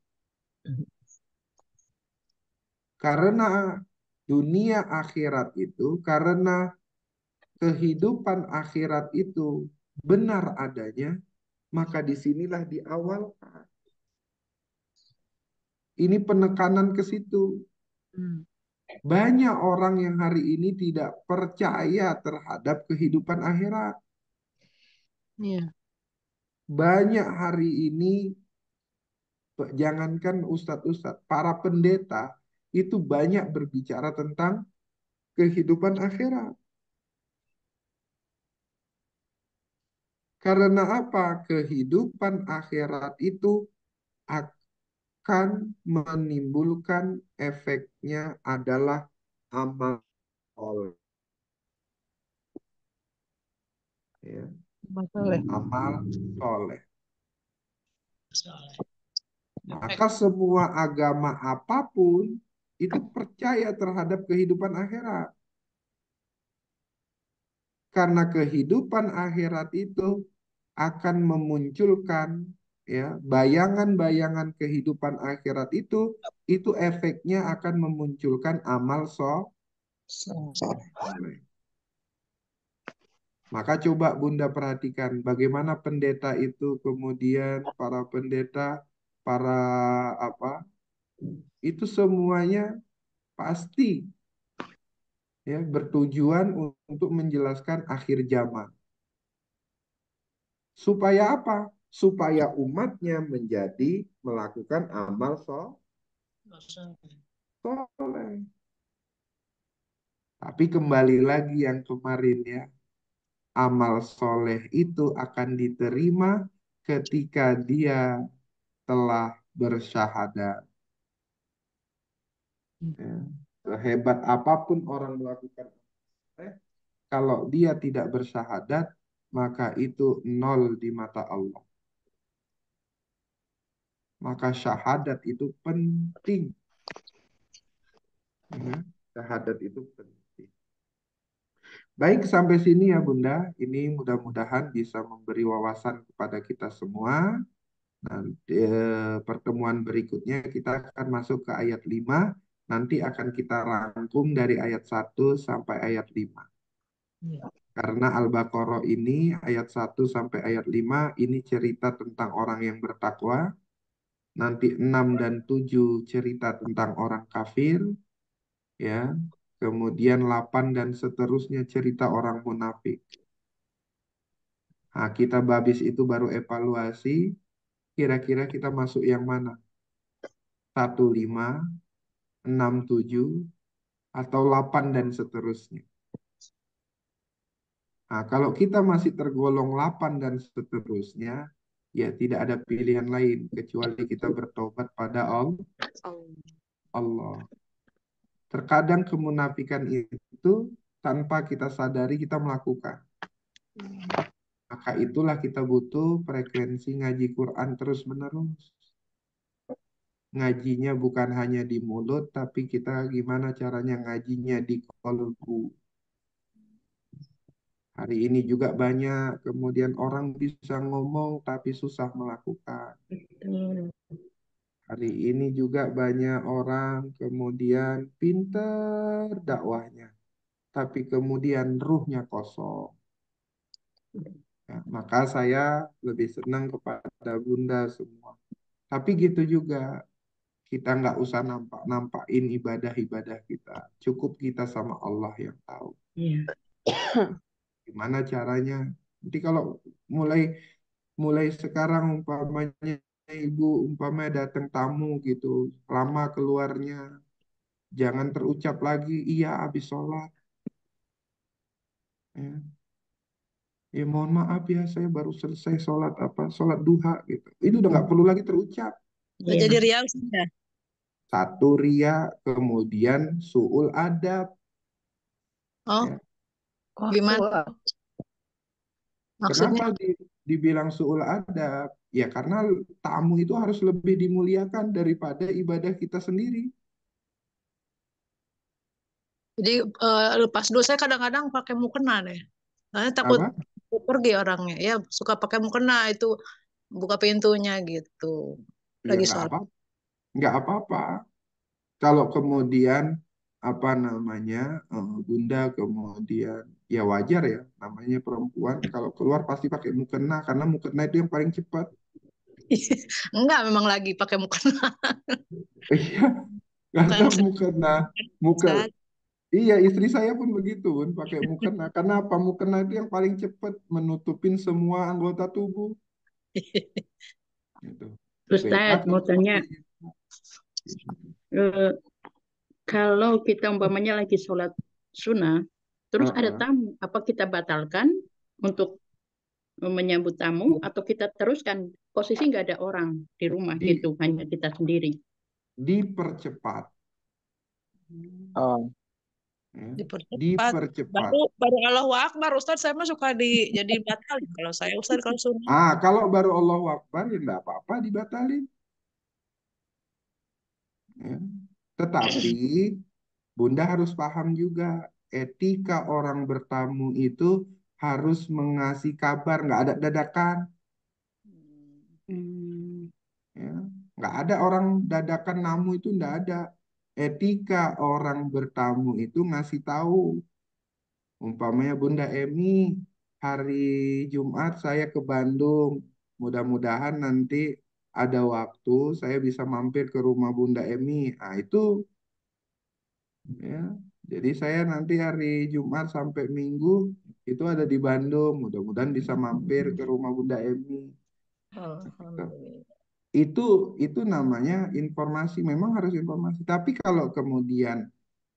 [SPEAKER 1] Karena dunia akhirat itu, karena kehidupan akhirat itu benar adanya, maka disinilah diawalkan. Ini penekanan ke situ. Banyak orang yang hari ini tidak percaya terhadap kehidupan akhirat. Banyak hari ini, jangankan ustadz-ustadz, para pendeta itu banyak berbicara tentang kehidupan akhirat. Karena apa? Kehidupan akhirat itu akan menimbulkan efeknya adalah amal soleh. Ya. Amal soleh. Maka semua agama apapun itu percaya terhadap kehidupan akhirat. Karena kehidupan akhirat itu akan memunculkan ya bayangan-bayangan kehidupan akhirat itu efeknya akan memunculkan amal soleh. Maka coba Bunda perhatikan bagaimana pendeta itu kemudian para pendeta, para itu semuanya pasti ya bertujuan untuk menjelaskan akhir zaman. Supaya apa? Supaya umatnya menjadi melakukan amal soleh. Tapi kembali lagi yang kemarin ya, amal soleh itu akan diterima ketika dia telah bersyahadat. Ya. Sehebat apapun orang melakukan soleh, kalau dia tidak bersyahadat, maka itu nol di mata Allah. Maka syahadat itu penting. Ya, syahadat itu penting. Baik, sampai sini ya Bunda. Ini mudah-mudahan bisa memberi wawasan kepada kita semua. Nanti pertemuan berikutnya kita akan masuk ke ayat 5. Nanti akan kita rangkum dari ayat 1 sampai ayat 5. Karena Al-Baqarah ini ayat 1 sampai ayat 5 ini cerita tentang orang yang bertakwa. Nanti 6 dan 7 cerita tentang orang kafir. Ya. Kemudian 8 dan seterusnya cerita orang munafik. Nah, kita habis itu baru evaluasi. Kira-kira kita masuk yang mana? 1, 5, 6, 7, atau 8 dan seterusnya. Nah, kalau kita masih tergolong 8 dan seterusnya, ya tidak ada pilihan lain kecuali kita bertobat pada Allah. Terkadang kemunafikan itu tanpa kita sadari kita melakukan. Maka itulah kita butuh frekuensi ngaji Quran terus-menerus. Ngajinya bukan hanya di mulut, tapi kita gimana caranya ngajinya di kolbu. Hari ini juga banyak, kemudian orang bisa ngomong tapi susah melakukan. Hari ini juga banyak orang kemudian pinter dakwahnya, tapi kemudian ruhnya kosong. Ya, maka saya lebih senang kepada Bunda semua. Tapi gitu juga, kita nggak usah nampak-nampakin ibadah-ibadah kita. Cukup kita sama Allah yang tahu. Gimana caranya? Nanti kalau mulai sekarang umpamanya ibu datang tamu gitu, lama keluarnya, jangan terucap lagi, iya habis sholat. Ya. Ya mohon maaf ya, saya baru selesai sholat duha gitu. Itu udah nggak perlu lagi terucap.
[SPEAKER 7] Jadi riang sudah.
[SPEAKER 1] Satu ria, kemudian su'ul adab.
[SPEAKER 7] Oh,
[SPEAKER 1] Ya.
[SPEAKER 7] gimana maksudnya?
[SPEAKER 1] Kenapa dibilang su'ul adab? Ya karena tamu itu harus lebih dimuliakan daripada ibadah kita sendiri.
[SPEAKER 7] Jadi lepas dulu saya kadang-kadang pakai mukena deh. Soalnya takut
[SPEAKER 1] Apa?
[SPEAKER 7] pergi orangnya. Ya suka pakai mukena itu buka pintunya gitu.
[SPEAKER 1] Ya
[SPEAKER 7] Lagi
[SPEAKER 1] nggak
[SPEAKER 7] sholat.
[SPEAKER 1] apa, nggak apa-apa. Kalau kemudian apa namanya Bunda kemudian ya wajar ya namanya perempuan kalau keluar pasti pakai mukena karena mukena itu yang paling cepat.
[SPEAKER 7] Enggak, memang lagi pakai mukena.
[SPEAKER 1] Iya,
[SPEAKER 7] Bukan
[SPEAKER 1] karena mukena
[SPEAKER 7] Ustaz.
[SPEAKER 1] iya istri saya pun begitu Bun pakai mukena karena apa mukena itu yang paling cepat menutupin semua anggota tubuh gitu. Beda
[SPEAKER 8] Ustadz, mau
[SPEAKER 1] kalau
[SPEAKER 8] tanya,
[SPEAKER 1] pakai
[SPEAKER 8] eh, kalau kita umpamanya lagi sholat sunnah, terus ada
[SPEAKER 1] Heeh.
[SPEAKER 8] tamu, apa kita batalkan untuk menyambut tamu atau kita teruskan posisi nggak ada orang di rumah
[SPEAKER 1] Di,
[SPEAKER 8] gitu, hanya kita sendiri.
[SPEAKER 1] dipercepat
[SPEAKER 6] Oh,
[SPEAKER 1] ya.
[SPEAKER 7] Dipercepat.
[SPEAKER 1] Dipercepat.
[SPEAKER 7] Baru Allahu Akbar, Ustaz. Saya mah suka jadi batal kalau saya Ustaz kalau sunnah.
[SPEAKER 1] Kalau baru Allahu Akbar ya enggak apa-apa dibatalin. Ya. Tetapi Bunda harus paham juga etika orang bertamu itu harus mengasih kabar, nggak ada dadakan.
[SPEAKER 8] Hmm.
[SPEAKER 1] Ya. Nggak ada orang dadakan namu itu nggak ada. Etika orang bertamu itu ngasih tahu. Umpamanya Bunda Emi, hari Jumat saya ke Bandung. Mudah-mudahan nanti ada waktu saya bisa mampir ke rumah Bunda Emi. Nah, itu ya. Jadi saya nanti hari Jumat sampai Minggu itu ada di Bandung. Mudah-mudahan bisa mampir ke rumah Bunda Emi. Gitu.
[SPEAKER 7] Alhamdulillah.
[SPEAKER 1] Itu namanya informasi. Memang harus informasi. Tapi kalau kemudian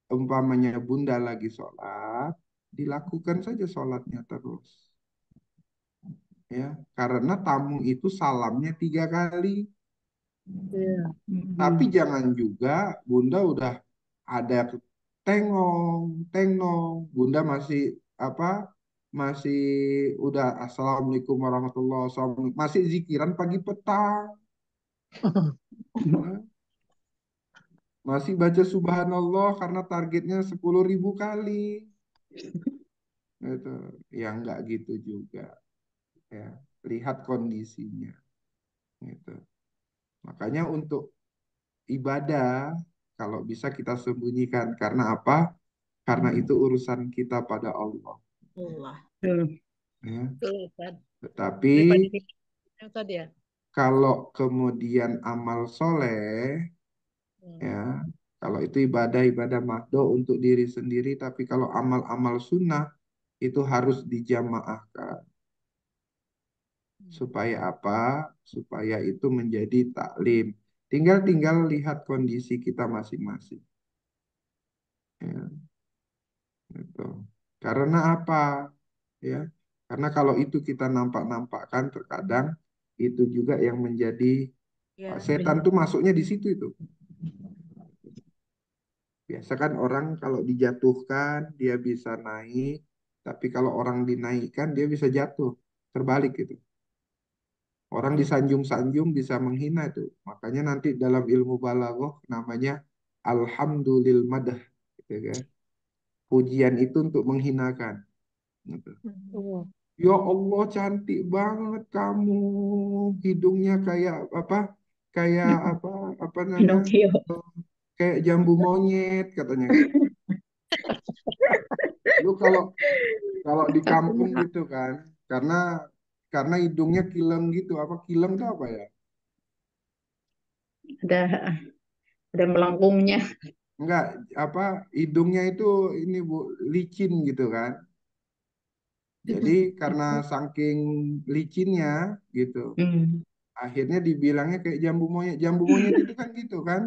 [SPEAKER 1] umpamanya Bunda lagi sholat, dilakukan saja sholatnya terus. Ya, karena tamu itu salamnya 3 kali.
[SPEAKER 2] Iya.
[SPEAKER 1] Tapi jangan juga Bunda udah ada tengong, tengong, Bunda masih apa? Masih udah assalamualaikum warahmatullahi wabarakatuh, masih zikiran pagi petang, ya. Masih baca subhanallah karena targetnya 10.000 kali. Gitu. Ya nggak gitu juga. Ya, lihat kondisinya. Gitu. Makanya untuk ibadah kalau bisa kita sembunyikan karena apa? Karena itu urusan kita pada Allah.
[SPEAKER 7] Allah.
[SPEAKER 1] Ya.
[SPEAKER 7] Betul, Ustaz.
[SPEAKER 1] Tetapi
[SPEAKER 7] Daripada kita tadi ya.
[SPEAKER 1] kalau kemudian amal soleh, ya, kalau itu ibadah-ibadah mahdo untuk diri sendiri, tapi kalau amal-amal sunnah itu harus dijamaahkan. Supaya apa? Supaya itu menjadi taklim. Tinggal lihat kondisi kita masing-masing. Ya, gitu. Karena apa? Ya, karena kalau itu kita nampak-nampakkan terkadang itu juga yang menjadi
[SPEAKER 7] Ya,
[SPEAKER 1] setan tuh masuknya di situ itu. Biasa kan orang kalau dijatuhkan dia bisa naik, tapi kalau orang dinaikkan dia bisa jatuh, terbalik gitu. Orang disanjung-sanjung bisa menghina itu. Makanya nanti dalam ilmu balaghah namanya alhamdulil madah, gitu kan. Pujian itu untuk menghinakan. Gitu.
[SPEAKER 2] Oh.
[SPEAKER 1] Ya Allah cantik banget kamu, hidungnya kayak apa? Kayak apa namanya?
[SPEAKER 8] Pinocchio.
[SPEAKER 1] Kayak jambu monyet katanya gitu. Lu kalau kalau di
[SPEAKER 8] Aku
[SPEAKER 1] kampung
[SPEAKER 8] mah
[SPEAKER 1] gitu kan, karena hidungnya kileng gitu. Apa kileng itu apa ya?
[SPEAKER 8] ada ada melengkungnya.
[SPEAKER 1] Enggak, apa hidungnya itu ini Bu, licin gitu kan. Jadi karena saking licinnya gitu,
[SPEAKER 8] Hmm.
[SPEAKER 1] akhirnya dibilangnya kayak jambu monyet. Jambu monyet itu kan gitu kan,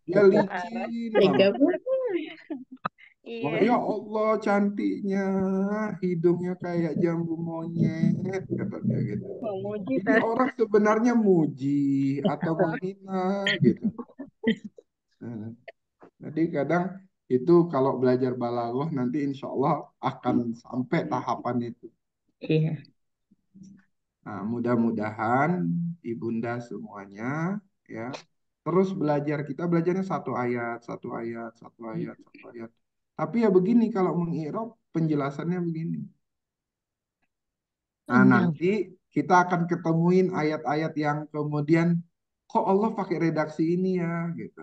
[SPEAKER 1] dia licin
[SPEAKER 8] Tega
[SPEAKER 1] banget.
[SPEAKER 8] banget.
[SPEAKER 1] Maka,
[SPEAKER 3] Iya.
[SPEAKER 1] ya Allah cantiknya, hidungnya kayak jambu monyet, kata dia gitu.
[SPEAKER 3] Memuji
[SPEAKER 1] Ini
[SPEAKER 3] tadi.
[SPEAKER 1] orang sebenarnya muji atau menghina gitu. Nah, jadi kadang itu kalau belajar balaghah nanti insya Allah akan sampai tahapan itu.
[SPEAKER 8] Iya.
[SPEAKER 1] Nah, mudah-mudahan ibunda semuanya ya terus belajar, kita belajarnya satu ayat, satu ayat, satu ayat, satu ayat. Tapi ya begini kalau mengi'rab penjelasannya begini. Nah,
[SPEAKER 2] Panjang.
[SPEAKER 1] nanti kita akan ketemuin ayat-ayat yang kemudian kok Allah pakai redaksi ini ya gitu.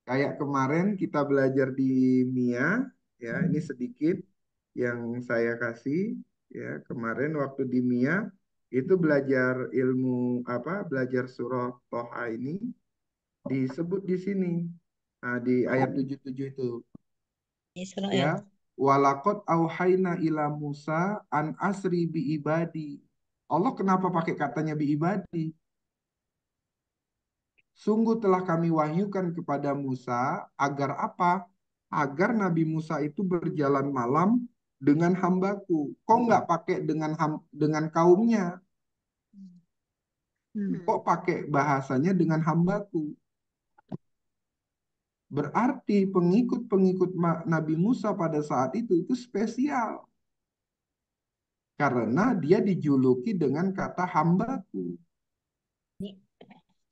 [SPEAKER 1] Kayak kemarin kita belajar di Mia, ya ini sedikit yang saya kasih ya kemarin waktu di Mia itu belajar ilmu apa? Belajar surah Toha ini disebut di sini. Nah, di ayat 77 itu
[SPEAKER 7] Israel.
[SPEAKER 1] ya walakot auhayna ila Musa an asri bi ibadi. Allah kenapa pakai katanya bi ibadi? Sungguh telah kami wahyukan kepada Musa agar apa? Agar Nabi Musa itu berjalan malam dengan hambaku. Kok nggak pakai dengan kaumnya? Kok pakai bahasanya dengan hambaku? Berarti pengikut-pengikut Nabi Musa pada saat itu spesial. Karena dia dijuluki dengan kata hambaku.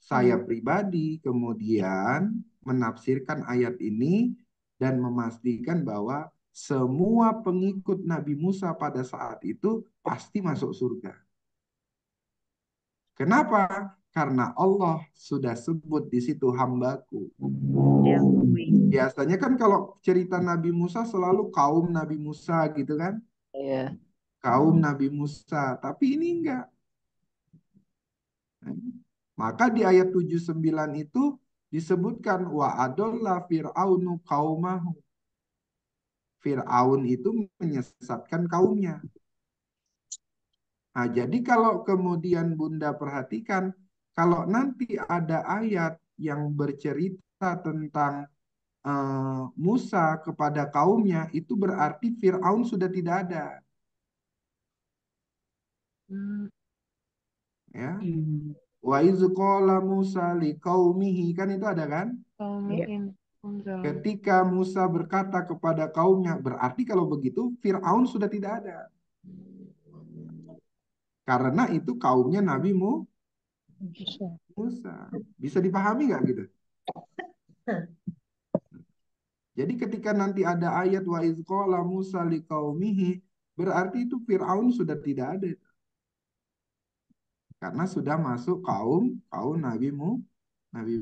[SPEAKER 1] Saya pribadi kemudian menafsirkan ayat ini dan memastikan bahwa semua pengikut Nabi Musa pada saat itu pasti masuk surga. Kenapa? Karena Allah sudah sebut di situ hambaku. Biasanya kan kalau cerita Nabi Musa selalu kaum Nabi Musa gitu kan?
[SPEAKER 6] Iya.
[SPEAKER 1] Kaum Nabi Musa. Tapi ini enggak. Maka di ayat 79 itu disebutkan wa adolla fir'aunu qaumahu. Fir'aun itu menyesatkan kaumnya. Nah, jadi kalau kemudian Bunda perhatikan, kalau nanti ada ayat yang bercerita tentang Musa kepada kaumnya, itu berarti Fir'aun sudah tidak ada. Ya. Wa iz qala Musa liqaumihi, kan itu ada kan? Ketika Musa berkata kepada kaumnya, berarti kalau begitu Fir'aun sudah tidak ada. Karena itu kaumnya Nabi Musa. Bisa dipahami nggak gitu? Jadi ketika nanti ada ayat wa iz qala Musa liqaumihi, berarti itu Fir'aun sudah tidak ada. Karena sudah masuk kaum Nabi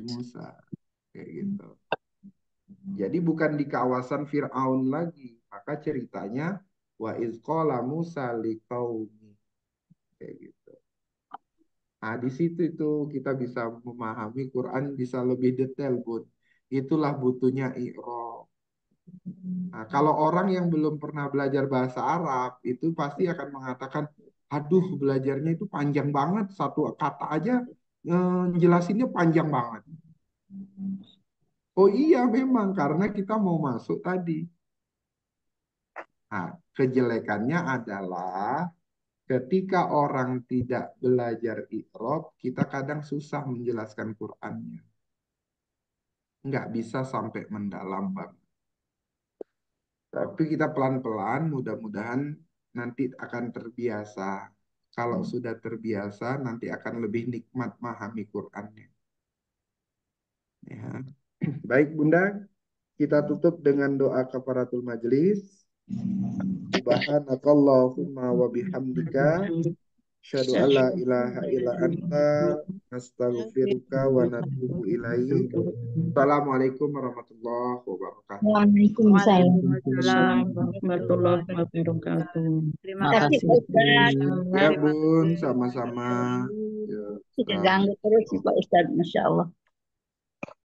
[SPEAKER 1] Musa. Kayak gitu. Jadi bukan di kawasan Fir'aun lagi. Maka ceritanya wa iz qala Musa liqaumi. Kayak gitu. Nah, di situ itu kita bisa memahami Quran bisa lebih detail, Bun. Itulah butuhnya i'rab. Nah, kalau orang yang belum pernah belajar bahasa Arab, itu pasti akan mengatakan, aduh belajarnya itu panjang banget, satu kata aja jelasinnya panjang banget. Oh iya memang, karena kita mau masuk tadi. Nah, kejelekannya adalah ketika orang tidak belajar i'rab, kita kadang susah menjelaskan Qur'annya. Nggak bisa sampai mendalam, Bang. Tapi kita pelan-pelan, mudah-mudahan nanti akan terbiasa. Kalau sudah terbiasa, nanti akan lebih nikmat memahami Qur'annya. Ya. Baik, Bunda. Kita tutup dengan doa kafaratul majelis. Subhanakallahumma wa bihamdika. Asyhadu an la ilaha illa anta. Nastaghfiruka wa natubu ilaik. Assalamualaikum warahmatullahi wabarakatuh.
[SPEAKER 4] Waalaikumsalam.
[SPEAKER 7] Waalaikumsalam
[SPEAKER 8] Warahmatullahi wabarakatuh.
[SPEAKER 7] Terima
[SPEAKER 4] Terima kasih
[SPEAKER 7] kasih.
[SPEAKER 4] Pak Ustadz.
[SPEAKER 1] Ya Bun, sama-sama. Ya,
[SPEAKER 4] Sudah ganggu terus nih Pak Ustadz, Masya Allah.